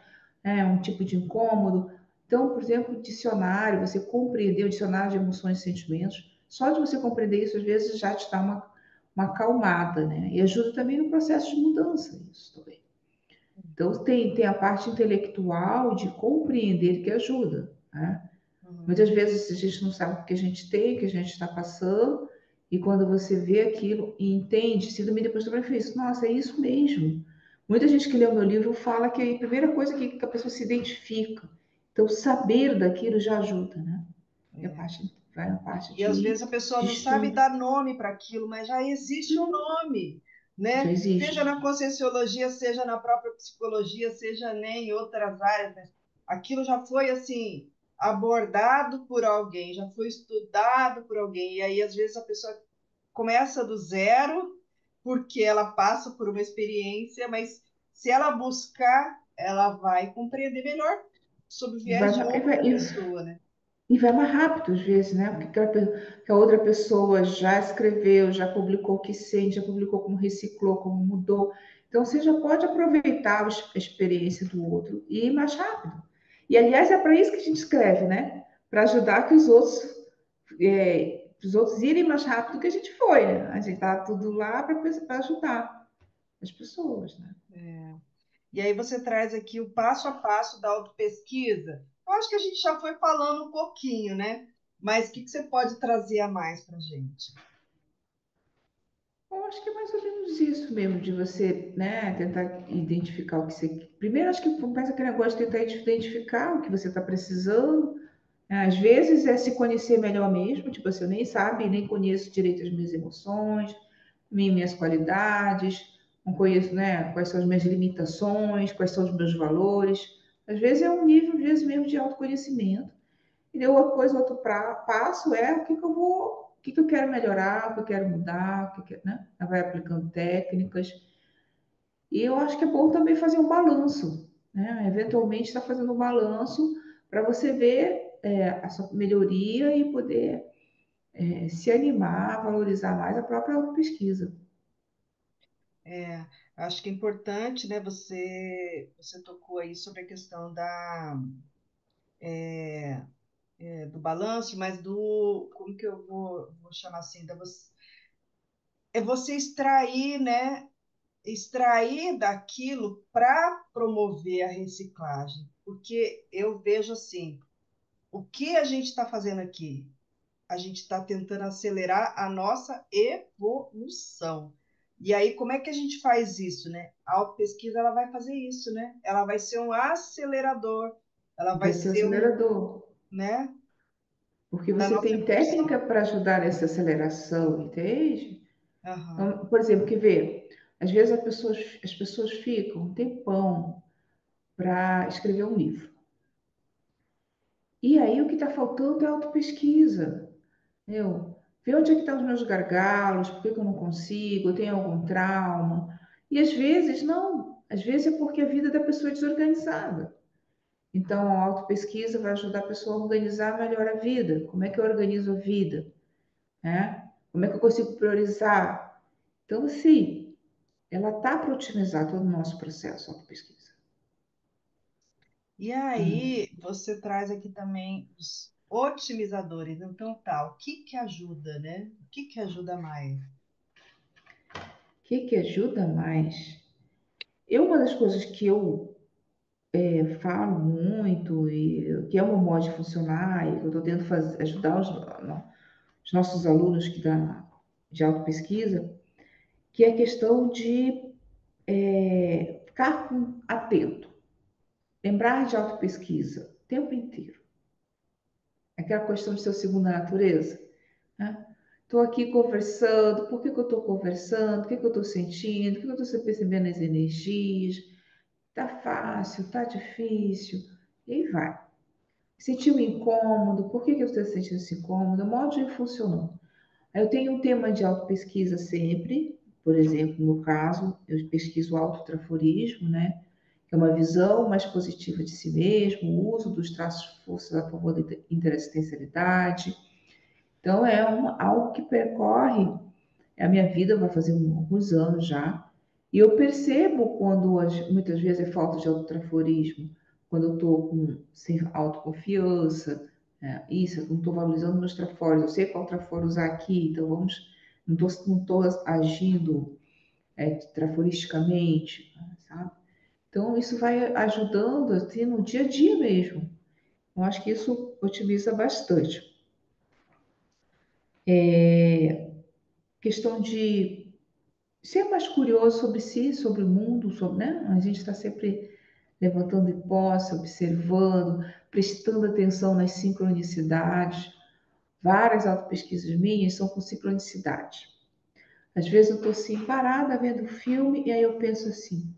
é um tipo de incômodo. Então, por exemplo, dicionário, você compreender o dicionário de emoções e sentimentos, Só de você compreender isso, às vezes, já te dá uma acalmada, né? E ajuda também no processo de mudança, isso também. Então, tem a parte intelectual de compreender que ajuda, né? Muitas vezes a gente não sabe o que a gente tem, o que a gente está passando, e quando você vê aquilo e entende, se também depois também fez, nossa, é isso mesmo. Muita gente que lê o meu livro fala que é a primeira coisa que a pessoa se identifica. Então, saber daquilo já ajuda, né? E a É. parte, vai a parte E às vezes a pessoa de não sabe estudo. dar nome para aquilo, mas já existe um nome, Já né? Seja existe. na conscienciologia, seja na própria psicologia, seja nem em outras áreas, né? Aquilo já foi assim abordado por alguém, já foi estudado por alguém. E aí às vezes a pessoa começa do zero porque ela passa por uma experiência, mas se ela buscar, ela vai compreender melhor sob o E vai, viés de e vai, outra e pessoa, né? E vai mais rápido, às vezes, né? Porque que a outra pessoa já escreveu, já publicou o que sente, já publicou como reciclou, como mudou. Então, você já pode aproveitar a experiência do outro e ir mais rápido. E, aliás, é para isso que a gente escreve, né? Para ajudar que os outros irem mais rápido que a gente foi, né? A gente tá tudo lá para ajudar as pessoas, né? E aí você traz aqui o passo a passo da autopesquisa. Eu acho que a gente já foi falando um pouquinho, né? Mas o que você pode trazer a mais para a gente? Eu acho que é mais ou menos isso mesmo, de você, né, tentar identificar o que você. Primeiro, acho que começa aquele negócio de tentar identificar o que você está precisando. Né? Às vezes é se conhecer melhor mesmo, tipo assim, eu nem sabe, nem conheço direito as minhas emoções, minhas qualidades, não conheço, né, quais são as minhas limitações, quais são os meus valores. Às vezes é um nível, às vezes mesmo, de autoconhecimento. E daí outra coisa, passo é o que eu quero melhorar, o que eu quero mudar, né? Ela vai aplicando técnicas. E eu acho que é bom também fazer um balanço, né? Eventualmente está fazendo um balanço para você ver a sua melhoria e poder se animar, valorizar mais a própria pesquisa. É, acho que é importante, né? Você tocou aí sobre a questão do balanço, mas como que eu vou chamar assim, é você extrair, né? Extrair daquilo para promover a reciclagem, porque eu vejo assim, o que a gente está fazendo aqui? A gente está tentando acelerar a nossa evolução. E aí, como é que a gente faz isso, né? A autopesquisa ela vai fazer isso, né? Ela vai ser um acelerador, ela vai Vai ser ser um, acelerador, né, porque da você nossa tem evolução. técnica para ajudar nessa aceleração, entende? Aham. Então, por exemplo, que vê, às vezes as pessoas ficam um tempão para escrever um livro. E aí o que está faltando é autopesquisa. Entendeu? Ver onde é que estão os meus gargalos, por que que eu não consigo, eu tenho algum trauma. E às vezes não, às vezes é porque a vida da pessoa é desorganizada. Então a autopesquisa vai ajudar a pessoa a organizar melhor a vida. Como é que eu organizo a vida? Né? Como é que eu consigo priorizar? Então, assim, ela está para otimizar todo o nosso processo, a autopesquisa. E aí, você traz aqui também os otimizadores. Então, tá, o que que ajuda, né? O que que ajuda mais? O que que ajuda mais? Uma das coisas que eu falo muito e que é o meu modo de funcionar e que eu estou tentando ajudar os nossos alunos de autopesquisa, que é a questão de ficar atento, lembrar de autopesquisa o tempo inteiro. Aquela questão de ser segunda natureza. Né? Estou aqui conversando, por que que eu estou conversando, o que que eu estou sentindo, o que que eu estou percebendo as energias, tá fácil, tá difícil, e aí vai. Sentiu incômodo, por que que eu estou sentindo esse incômodo? O modo de funcionou. Aí eu tenho um tema de autopesquisa sempre, por exemplo, no caso, eu pesquiso o autotraforismo, né? Que é uma visão mais positiva de si mesmo, o uso dos traços de forças a favor da interassistencialidade. Então, algo que percorre a minha vida, vai fazer alguns anos já, e eu percebo quando muitas vezes é falta de autotraforismo, quando eu estou sem autoconfiança, Isso, eu não estou valorizando meus trafores, eu sei qual traforo usar aqui, então não estou agindo traforisticamente, sabe? Então, isso vai ajudando assim, no dia a dia mesmo. Eu acho que isso otimiza bastante. Questão de ser mais curioso sobre si, sobre o mundo, né? A gente está sempre levantando hipótese, observando, prestando atenção nas sincronicidades. Várias autopesquisas minhas são com sincronicidade. Às vezes eu estou assim, parada vendo o filme, e aí eu penso assim,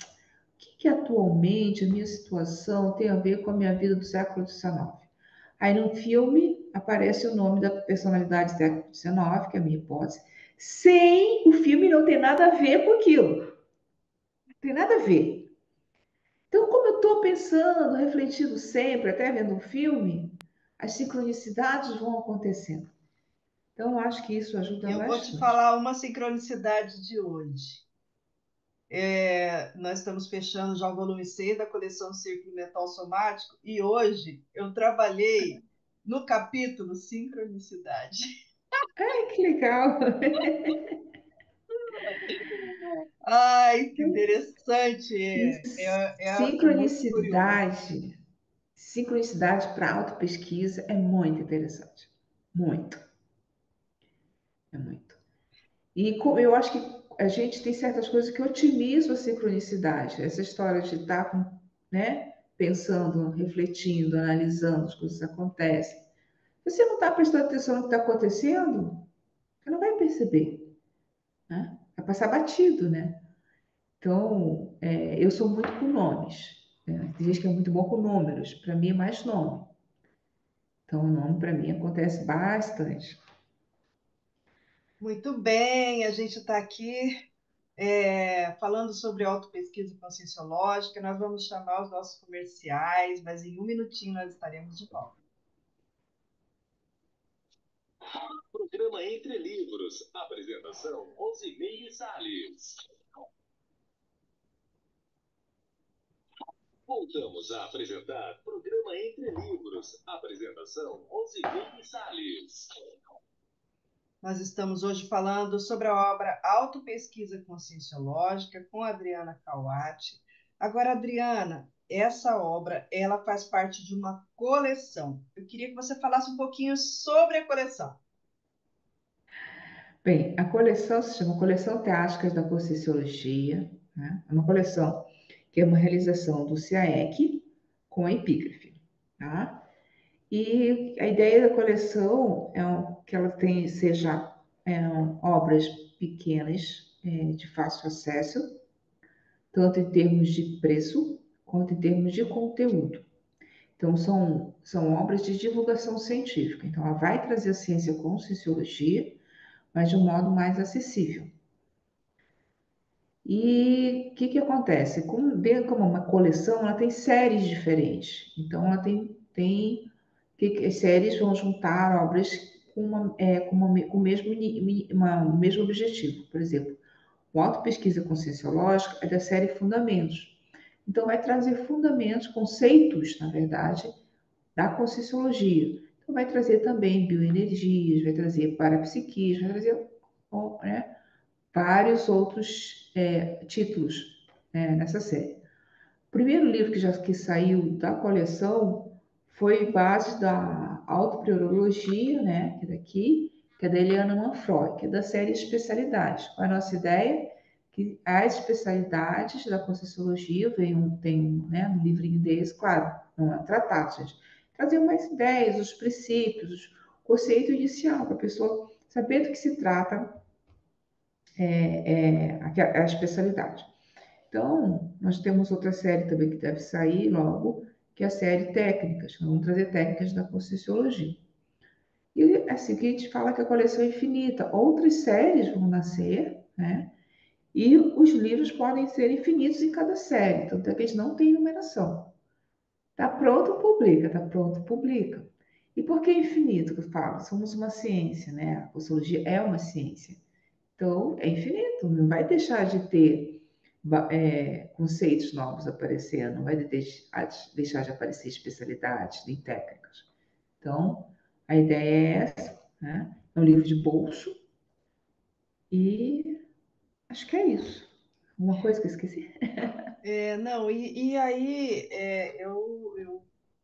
o que atualmente a minha situação tem a ver com a minha vida do século XIX? Aí no filme aparece o nome da personalidade do século XIX, que é a minha hipótese, sem o filme não ter nada a ver com aquilo. Não tem nada a ver. Então, como eu estou pensando, refletindo sempre, até vendo um filme, as sincronicidades vão acontecendo. Então, eu acho que isso ajuda Eu vou te bastante. falar uma sincronicidade de hoje. Nós estamos fechando já o volume 6 da coleção Círculo Mental Somático e hoje eu trabalhei no capítulo Sincronicidade. Ai, que legal! Ai, que interessante! E É muito curioso. sincronicidade para autopesquisa é muito interessante. Muito, é muito. E eu acho que a gente tem certas coisas que otimizam a sincronicidade. Essa história de estar, né, pensando, refletindo, analisando as coisas que acontecem. Se você não está prestando atenção no que está acontecendo, você não vai perceber, né? Vai passar batido, né? Então, eu sou muito com nomes, né? Tem gente que é muito bom com números. Para mim é mais nome. Então, o nome para mim acontece bastante. Muito bem, a gente está aqui falando sobre autopesquisa conscienciológica. Nós vamos chamar os nossos comerciais, mas em um minutinho nós estaremos de volta. Programa Entre Livros. Apresentação: Rosimeire Salles. Voltamos a apresentar Programa Entre Livros. Apresentação: Rosimeire Salles. Nós estamos hoje falando sobre a obra Autopesquisa Conscienciológica com a Adriana Kawati. Agora, Adriana, essa obra ela faz parte de uma coleção. Eu queria que você falasse um pouquinho sobre a coleção. Bem, a coleção se chama Coleção Teásticas da Conscienciologia, né? É uma coleção que é uma realização do CAEC com a Epígrafe, tá? E a ideia da coleção que ela seja obras pequenas, de fácil acesso, tanto em termos de preço quanto em termos de conteúdo. Então, são obras de divulgação científica. Então, ela vai trazer a ciência com Conscienciologia, mas de um modo mais acessível. E o que acontece? Como uma coleção, ela tem séries diferentes. Então, ela tem que as séries vão juntar obras com o mesmo objetivo. Por exemplo, o Autopesquisa Conscienciológica é da série Fundamentos. Então, vai trazer fundamentos, conceitos, na verdade, da Conscienciologia. Então, vai trazer também bioenergias, vai trazer parapsiquismo, vai trazer, né, vários outros títulos nessa série. O primeiro livro que saiu da coleção foi base da autopriorologia, né, que é daqui, que é da Eliana Manfroy, que é da série Especialidades. A nossa ideia é que as especialidades da Conscienciologia tem né, um livrinho desse, claro, não é um tratado, gente, trazer umas ideias, os princípios, o conceito inicial, para a pessoa saber do que se trata a especialidade. Então, nós temos outra série também que deve sair logo, que é a série Técnicas. Nós vamos trazer técnicas da Conscienciologia. E assim que a gente fala que a coleção é infinita, outras séries vão nascer, né? E os livros podem ser infinitos em cada série, tanto é que eles não têm numeração. Está pronto, publica, está pronto, publica. E por que infinito que eu falo? Somos uma ciência, né? A Conscienciologia é uma ciência. Então, é infinito, não vai deixar de ter conceitos novos aparecendo, não vai deixar de aparecer especialidades nem técnicas. Então, A ideia é essa, né? É um livro de bolso e acho que é isso. Uma coisa que eu esqueci. Não, e aí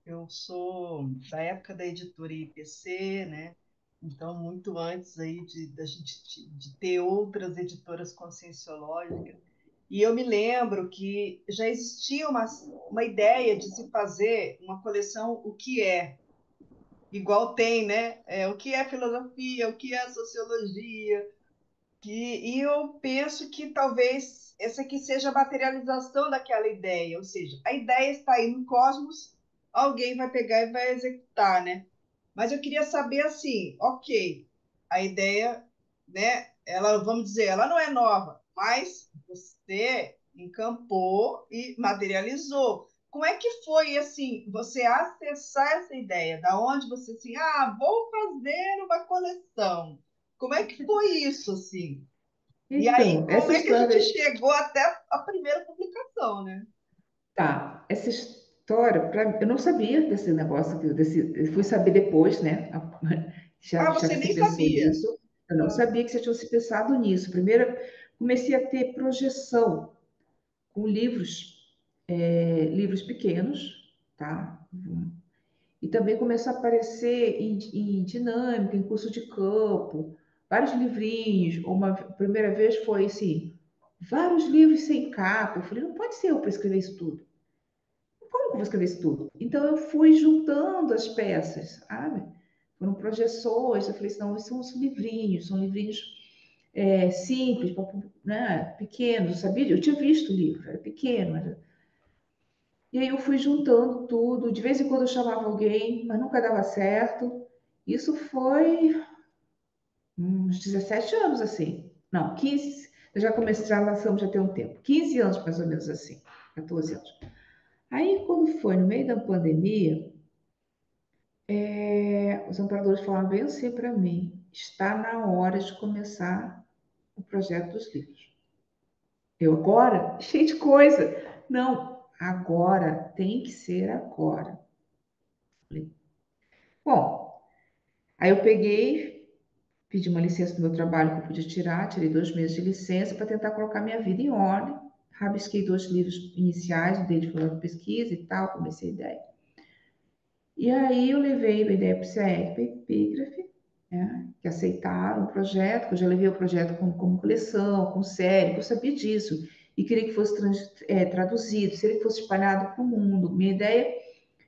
eu sou da época da editora IPC, né? Então, muito antes aí da gente de ter outras editoras conscienciológicas. E eu me lembro que já existia uma ideia de se fazer uma coleção O que é, igual tem, né? O que é filosofia, o que é sociologia, e eu penso que talvez essa aqui seja a materialização daquela ideia, ou seja, a ideia está aí no cosmos, alguém vai pegar e vai executar, né? Mas eu queria saber assim, ok, a ideia, né? Ela, vamos dizer, ela não é nova, mas você encampou e materializou. Como é que foi assim, você acessar essa ideia? Da onde você assim, vou fazer uma coleção. Como é que foi isso assim? E aí, Então, como essa é que a gente história, chegou até a primeira publicação, né? tá, essa história, eu não sabia desse negócio, eu fui saber depois, né? Já Você que você nem pensou sabia. nisso, eu não Ah, sabia que você tinha se pensado nisso. Primeiro, comecei a ter projeção com livros, livros pequenos, tá? E também começou a aparecer em dinâmica, em curso de campo, vários livrinhos. Uma primeira vez foi assim, vários livros sem capa. Eu falei, não pode ser eu para escrever isso tudo. Como que eu vou escrever isso tudo? Então eu fui juntando as peças, sabe? Foram projeções. Eu falei assim, não, isso são livrinhos simples, né, pequenos. Eu sabia, eu tinha visto o livro, era pequeno. E aí eu fui juntando tudo. De vez em quando eu chamava alguém, mas nunca dava certo. Isso foi uns 17 anos assim. Não, 15. Eu já comecei, já lançamos já tem um tempo. 15 anos mais ou menos assim. 14 anos. Aí quando foi no meio da pandemia, os amparadores falaram bem assim para mim: está na hora de começar o projeto dos livros. Eu agora? Cheio de coisa. Não, agora tem que ser agora. Falei, bom, aí eu peguei, pedi uma licença do meu trabalho que eu podia tirar, tirei 2 meses de licença para tentar colocar minha vida em ordem. Rabisquei 2 livros iniciais, dei de falar de pesquisa e tal, comecei a ideia. E aí eu levei a ideia para o CAEC, para a Epígrafe, né, que aceitaram o projeto, que eu já levei o projeto como coleção, com série, que eu sabia disso, e queria que fosse traduzido, seria que fosse espalhado para o mundo. Minha ideia,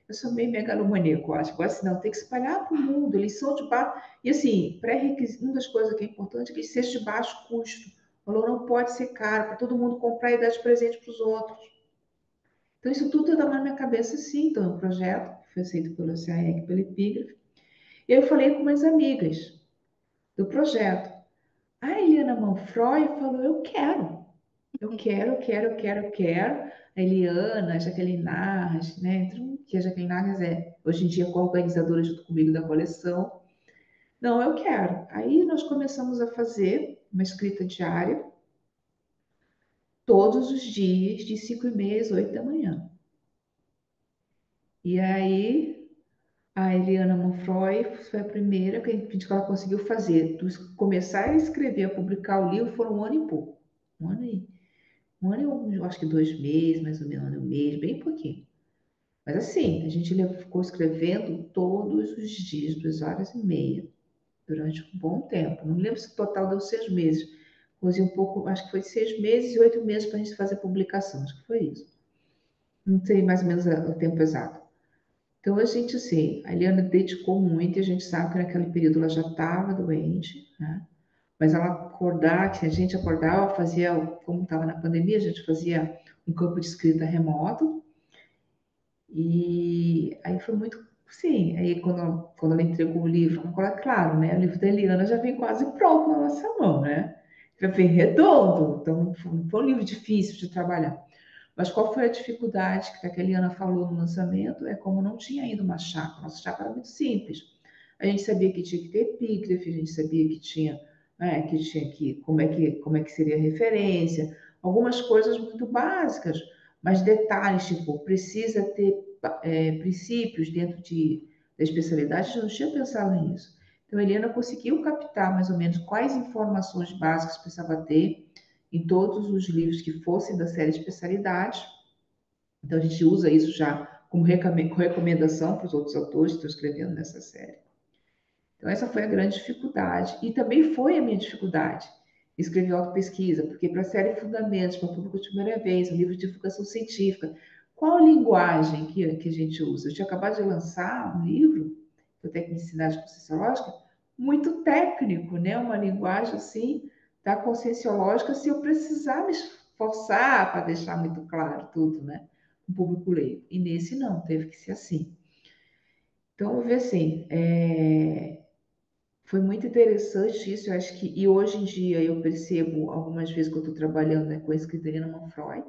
eu sou meio megalomaníaco, acho, gosto assim, não, tem que espalhar para o mundo, eles são de baixo, e assim, pré-requisito, uma das coisas que é importante é que seja de baixo custo, o valor não pode ser caro, para todo mundo comprar e dar de presente para os outros. Então, isso tudo estava na minha cabeça, sim. Então, o projeto que foi feito pelo CAEC, pela Epígrafe. E eu falei com umas amigas do projeto. A Eliana Manfroy falou: eu quero, eu quero, eu quero, eu quero, eu quero. A Eliana, a Jaqueline Narras, né? Que a Jaqueline Narras é, hoje em dia, co-organizadora junto comigo da coleção. Não, eu quero. Aí nós começamos a fazer uma escrita diária, todos os dias, de 5h30 às 8 da manhã. E aí a Eliana Manfroy foi a primeira que ela conseguiu fazer. Começar a escrever, a publicar o livro, foram um ano e pouco. Um ano e eu acho que 2 meses, mais ou menos, um mês, bem pouquinho. Mas assim, a gente ficou escrevendo todos os dias, 2 horas e meia, durante um bom tempo. Não me lembro se o total deu 6 meses. Coisa um pouco, acho que foi 6 meses e 8 meses para a gente fazer a publicação. Acho que foi isso. Não sei mais ou menos o tempo exato. Então, a gente, assim, a Eliana dedicou muito, e a gente sabe que naquele período ela já estava doente, né? Mas ela acordar, que a gente acordava, fazia, como estava na pandemia, a gente fazia um campo de escrita remoto, e aí foi muito, sim, aí quando ela entregou o livro, agora, claro, né, o livro da Eliana já vem quase pronto na nossa mão, né? Já vem redondo, então não foi um livro difícil de trabalhar. Mas qual foi a dificuldade que a Eliana falou no lançamento? É como não tinha ainda uma chapa. Nossa chapa era muito simples. A gente sabia que tinha que ter epígrafe, a gente sabia que tinha, como é que seria a referência, algumas coisas muito básicas, mas detalhes, tipo, precisa ter princípios dentro de da especialidade, eu não tinha pensado nisso. Então, a Helena conseguiu captar mais ou menos quais informações básicas precisava ter em todos os livros que fossem da série especialidade. Então, a gente usa isso já como recomendação para os outros autores que estão escrevendo nessa série. Então, essa foi a grande dificuldade. E também foi a minha dificuldade escrever autopesquisa, porque para a série Fundamentos, para o público de primeira vez, um livro de divulgação científica, qual a linguagem que a gente usa? Eu tinha acabado de lançar um livro, que eu tenho que me ensinar de Conscienciológica, muito técnico, né? Uma linguagem assim, da Conscienciológica, se eu precisar me esforçar para deixar muito claro tudo, né? O público leigo. E nesse não, teve que ser assim. Então, eu vi assim, foi muito interessante isso, eu acho que, e hoje em dia eu percebo algumas vezes que eu estou trabalhando, né, com a escritorina Manfroy,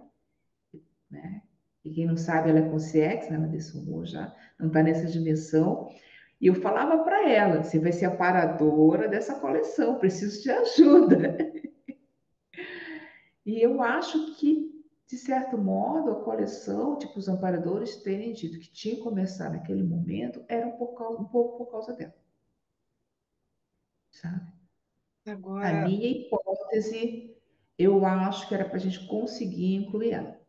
né? E quem não sabe, ela é consciex, né? Ela dessumou já, não está nessa dimensão. E eu falava para ela, você vai ser a paradora dessa coleção, preciso de ajuda. E eu acho que, de certo modo, a coleção, tipo, os amparadores terem dito que tinha que começar naquele momento, era um pouco por causa dela, sabe? A Agora, minha hipótese, eu acho que era para a gente conseguir incluir ela.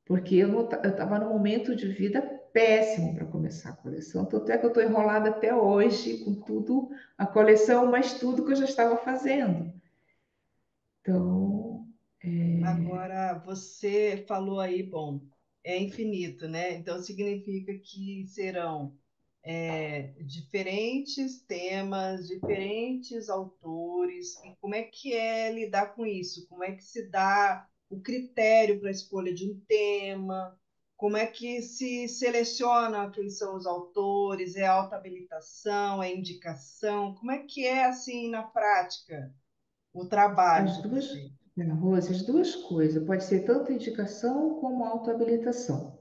Porque eu estava num momento de vida péssimo para começar a coleção. Tanto é que eu estou enrolada até hoje com tudo, a coleção, mas tudo que eu já estava fazendo. Então, agora você falou aí, bom, é infinito, né? Então significa que serão diferentes temas, diferentes autores, e como é que é lidar com isso? Como é que se dá o critério para a escolha de um tema? Como é que se seleciona quem são os autores? É autohabilitação? É indicação? Como é que é, assim, na prática, o trabalho as de duas, vocês? Rose, as duas coisas, pode ser tanto indicação como autohabilitação.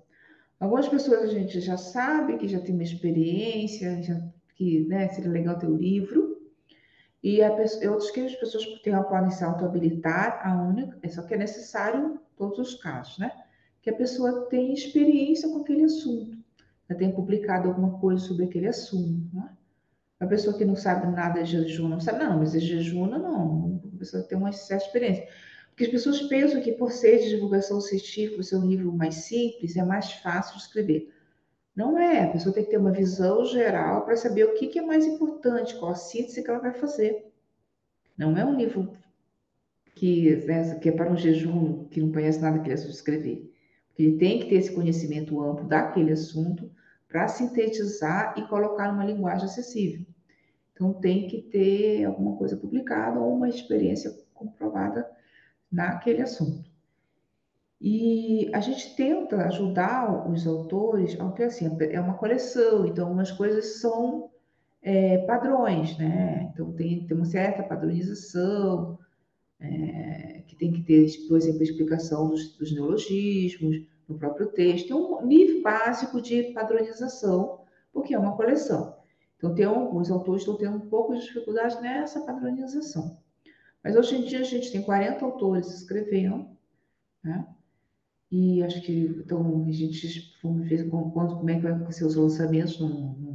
Algumas pessoas a gente já sabe, que já tem uma experiência, que, né, seria legal ter o livro, e outros que as pessoas podem se autohabilitar, só que é necessário em todos os casos, né? Que a pessoa tenha experiência com aquele assunto, já tenha publicado alguma coisa sobre aquele assunto, né? A pessoa que não sabe nada de jejum, não sabe, não, mas de jejum não, a pessoa tem uma certa experiência. Porque as pessoas pensam que por ser de divulgação científica, ser um livro mais simples, é mais fácil de escrever. Não é, a pessoa tem que ter uma visão geral para saber o que é mais importante, qual a síntese que ela vai fazer. Não é um livro que é para um jejum, que não conhece nada que ele escrever. Porque ele tem que ter esse conhecimento amplo daquele assunto para sintetizar e colocar numa linguagem acessível. Então, tem que ter alguma coisa publicada ou uma experiência comprovada naquele assunto. E a gente tenta ajudar os autores, porque assim, é uma coleção, então umas coisas são padrões, né? Então tem uma certa padronização, que tem que ter, por exemplo, a explicação dos neologismos no próprio texto. Tem um nível básico de padronização, porque é uma coleção. Então, tem alguns autores que estão tendo um pouco de dificuldade nessa padronização. Mas hoje em dia a gente tem 40 autores escrevendo, né? E acho que então, a gente vamos ver como é que vai ser os lançamentos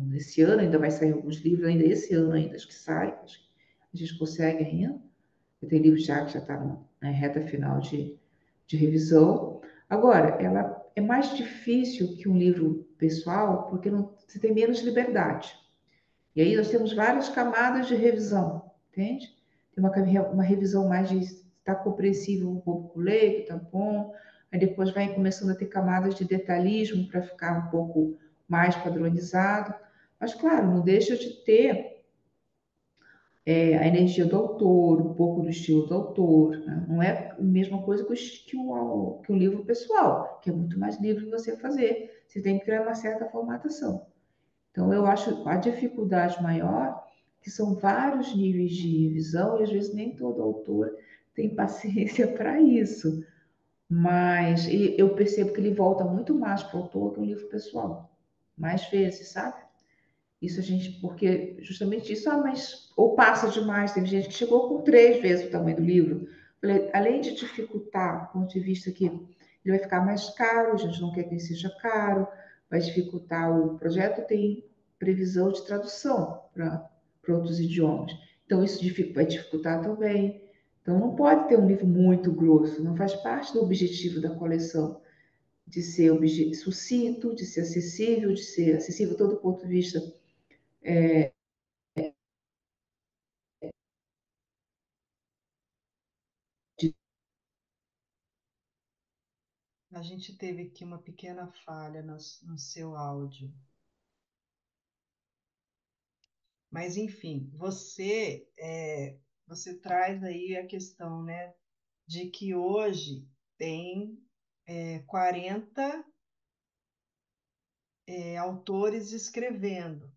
nesse ano, ainda vai sair alguns livros, ainda esse ano ainda acho que sai, acho que a gente consegue ainda. Tem livro já que já está na reta final de revisão. Agora, ela é mais difícil que um livro pessoal, porque você tem menos liberdade. E aí nós temos várias camadas de revisão, entende? Tem uma revisão mais de está compreensível um pouco leigo, tá bom. Aí depois vai começando a ter camadas de detalhismo para ficar um pouco mais padronizado. Mas, claro, não deixa de ter a energia do autor, um pouco do estilo do autor. Né? Não é a mesma coisa que um livro pessoal, que é muito mais livre você fazer. Você tem que criar uma certa formatação. Então, eu acho a dificuldade maior que são vários níveis de revisão e às vezes nem todo autor tem paciência para isso. Mas eu percebo que ele volta muito mais para o autor que um livro pessoal. Mais vezes, sabe? Isso a gente, porque justamente isso, mas ou passa demais, teve gente que chegou com 3 vezes o tamanho do livro. Falei, além de dificultar, do ponto de vista que ele vai ficar mais caro, a gente não quer que ele seja caro, vai dificultar. O projeto tem previsão de tradução para outros idiomas. Então, isso vai dificultar também. Então, não pode ter um livro muito grosso, não faz parte do objetivo da coleção, de ser sucinto, de ser acessível todo ponto de vista. De... A gente teve aqui uma pequena falha no seu áudio. Mas, enfim, você traz aí a questão, né, de que hoje tem 40 autores escrevendo.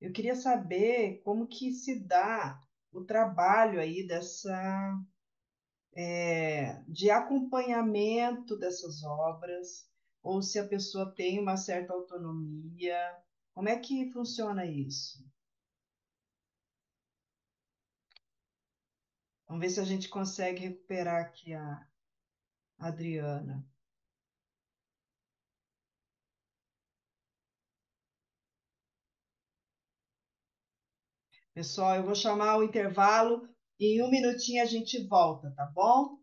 Eu queria saber como que se dá o trabalho aí de acompanhamento dessas obras, ou se a pessoa tem uma certa autonomia. Como é que funciona isso? Vamos ver se a gente consegue recuperar aqui a Adriana. Pessoal, eu vou chamar o intervalo e em um minutinho a gente volta, tá bom?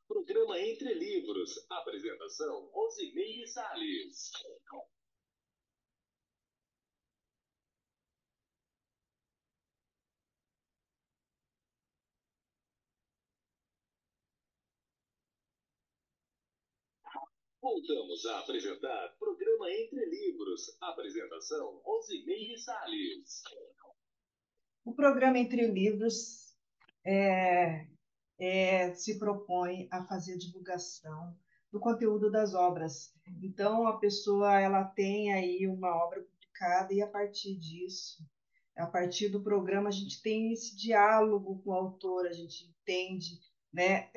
Programa Entre Livros. Apresentação: Rosimeire Salles. Voltamos a apresentar Programa Entre Livros. Apresentação: Rosimeire Salles. O programa Entre Livros se propõe a fazer a divulgação do conteúdo das obras. Então, a pessoa ela tem aí uma obra publicada e a partir disso, a partir do programa, a gente tem esse diálogo com o autor, a gente entende, né,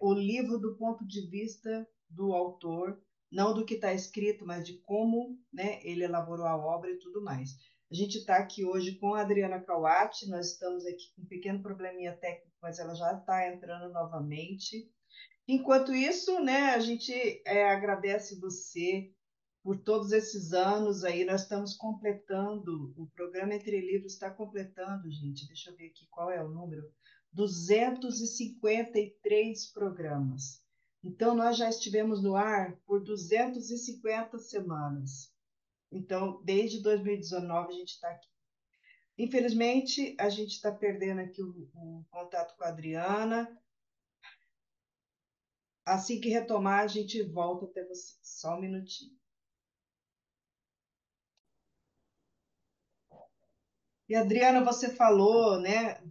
o livro do ponto de vista do autor, não do que está escrito, mas de como, né, ele elaborou a obra e tudo mais. A gente está aqui hoje com a Adriana Kawati, nós estamos aqui com um pequeno probleminha técnico, mas ela já está entrando novamente. Enquanto isso, né, a gente agradece você por todos esses anos aí. Nós estamos completando, o programa Entre Livros está completando, gente, deixa eu ver aqui qual é o número, 253 programas. Então, nós já estivemos no ar por 250 semanas. Então, desde 2019 a gente está aqui. Infelizmente, a gente está perdendo aqui o contato com a Adriana. Assim que retomar, a gente volta até você. Só um minutinho. E, Adriana, você falou, né,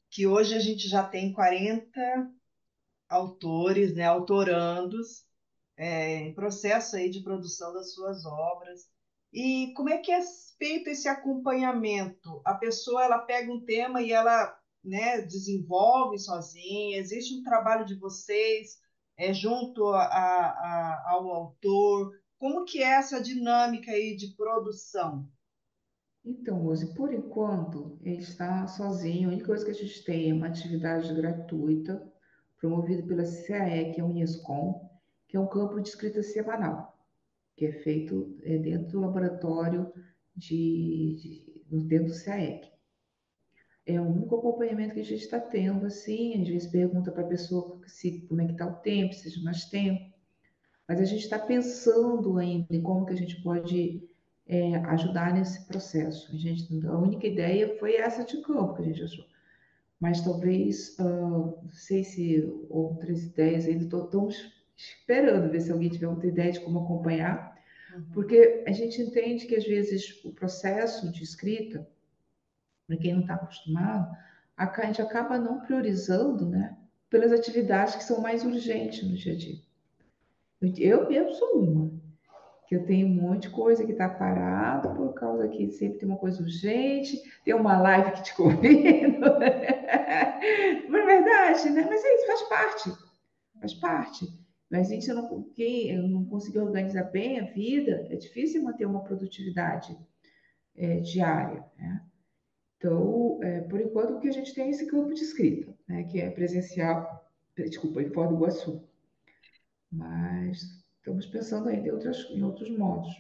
que hoje a gente já tem 40 autores, né, autorandos, em processo aí de produção das suas obras. E como é que é feito esse acompanhamento? A pessoa ela pega um tema e ela, né, desenvolve sozinha. Existe um trabalho de vocês junto ao autor? Como que é essa dinâmica aí de produção? Então, Rose, por enquanto, ele está sozinho. A única coisa que a gente tem é uma atividade gratuita, promovida pela CAE, que é o Unescom, que é um campo de escrita semanal, que é feito dentro do laboratório dentro do CAEC. É o único acompanhamento que a gente está tendo, assim, às vezes pergunta para a pessoa como é que está o tempo, se precisa mais tempo, mas a gente está pensando ainda em como que a gente pode ajudar nesse processo. A única ideia foi essa de campo que a gente achou, mas talvez, não sei se outras ideias ainda estamos esperando ver se alguém tiver outra ideia de como acompanhar, Uhum. porque a gente entende que às vezes o processo de escrita, para quem não está acostumado, a gente acaba não priorizando, né, pelas atividades que são mais urgentes no dia a dia. Eu mesmo sou uma, que eu tenho um monte de coisa que está parado por causa que sempre tem uma coisa urgente, tem uma live que te convido. Mas é verdade, né? Mas é isso, faz parte, faz parte. Mas gente, quem eu não conseguir organizar bem a vida, é difícil manter uma produtividade diária, né? Então, por enquanto, o que a gente tem é esse campo de escrita, né, que é presencial, desculpa, em Foz do Iguaçu. Mas estamos pensando ainda em outros modos.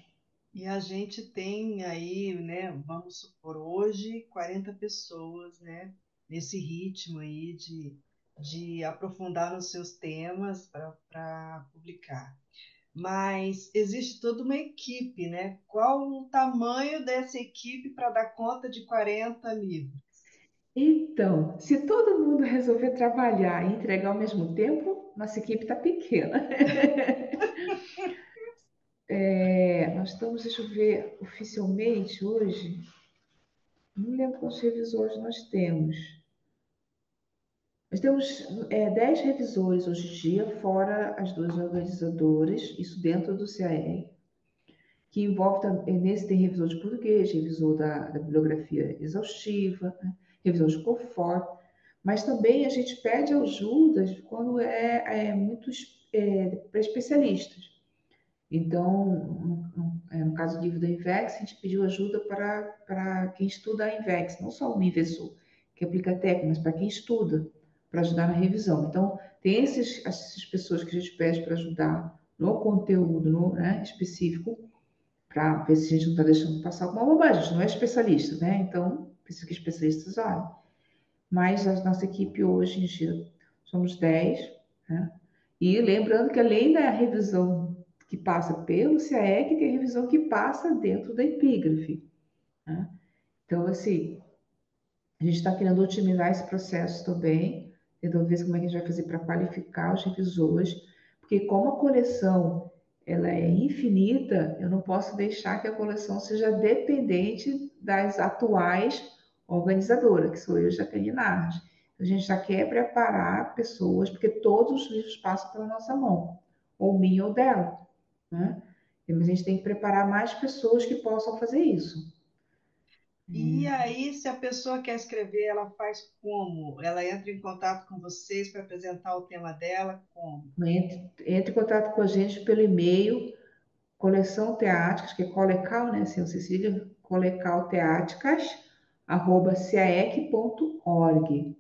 E a gente tem aí, né, vamos supor, hoje 40 pessoas, né, nesse ritmo aí de aprofundar nos seus temas para publicar. Mas existe toda uma equipe, né? Qual o tamanho dessa equipe para dar conta de 40 livros? Então, se todo mundo resolver trabalhar e entregar ao mesmo tempo, nossa equipe está pequena. Nós estamos, deixa eu ver, oficialmente hoje, não lembro quantos revisores nós temos. Nós temos 10 revisores hoje em dia, fora as duas organizadoras, isso dentro do CAE, que envolve, nesse tem revisor de português, revisor da bibliografia exaustiva, né? Revisor de COFOR, mas também a gente pede ajuda quando é muito para especialistas. Então, no caso do livro da INVEX, a gente pediu ajuda para quem estuda a INVEX, não só o INVESU, que aplica técnica, mas para quem estuda, para ajudar na revisão. Então, tem essas pessoas que a gente pede para ajudar no conteúdo né, específico, para ver se a gente não está deixando passar alguma bobagem. A gente não é especialista, né? Então, precisa que especialistas olhem. Mas a nossa equipe hoje em dia somos 10, né? E lembrando que além da revisão que passa pelo CAEC, tem a revisão que passa dentro da epígrafe, né? Então, assim, a gente está querendo otimizar esse processo também, tentando ver como é que a gente vai fazer para qualificar os revisores, porque como a coleção ela é infinita, eu não posso deixar que a coleção seja dependente das atuais organizadoras, que sou eu e Jaqueline Nardes. A gente já quer preparar pessoas, porque todos os livros passam pela nossa mão, ou minha ou dela, né? Mas a gente tem que preparar mais pessoas que possam fazer isso. E aí, se a pessoa quer escrever, ela faz como? Ela entra em contato com vocês para apresentar o tema dela? Como? Entre em contato com a gente pelo e-mail coleção teáticas, que é colecal, né? Assim, Cecília, colecalteáticas@caec.org.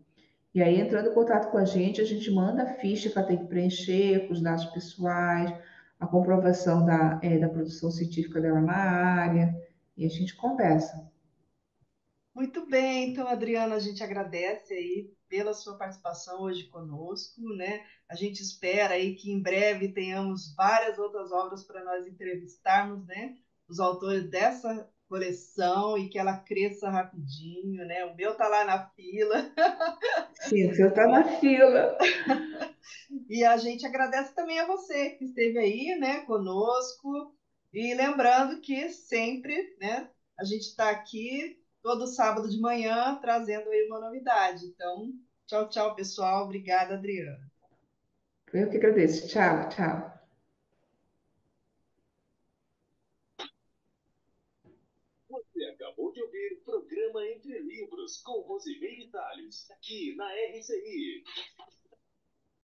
E aí, entrando em contato com a gente manda a ficha que ela tem que preencher, com os dados pessoais, a comprovação da produção científica dela na área, e a gente conversa. Muito bem, então, Adriana, a gente agradece aí pela sua participação hoje conosco, né? A gente espera aí que em breve tenhamos várias outras obras para nós entrevistarmos, né? Os autores dessa coleção e que ela cresça rapidinho, né? O meu tá lá na fila. Sim, você está na fila. E a gente agradece também a você que esteve aí, né, conosco. E lembrando que sempre, né, a gente está aqui todo sábado de manhã trazendo aí uma novidade. Então, tchau, tchau, pessoal. Obrigada, Adriana. Eu que agradeço. Tchau, tchau. Você acabou de ouvir o programa Entre Livros com Rosimeire Talhos, aqui na RCI.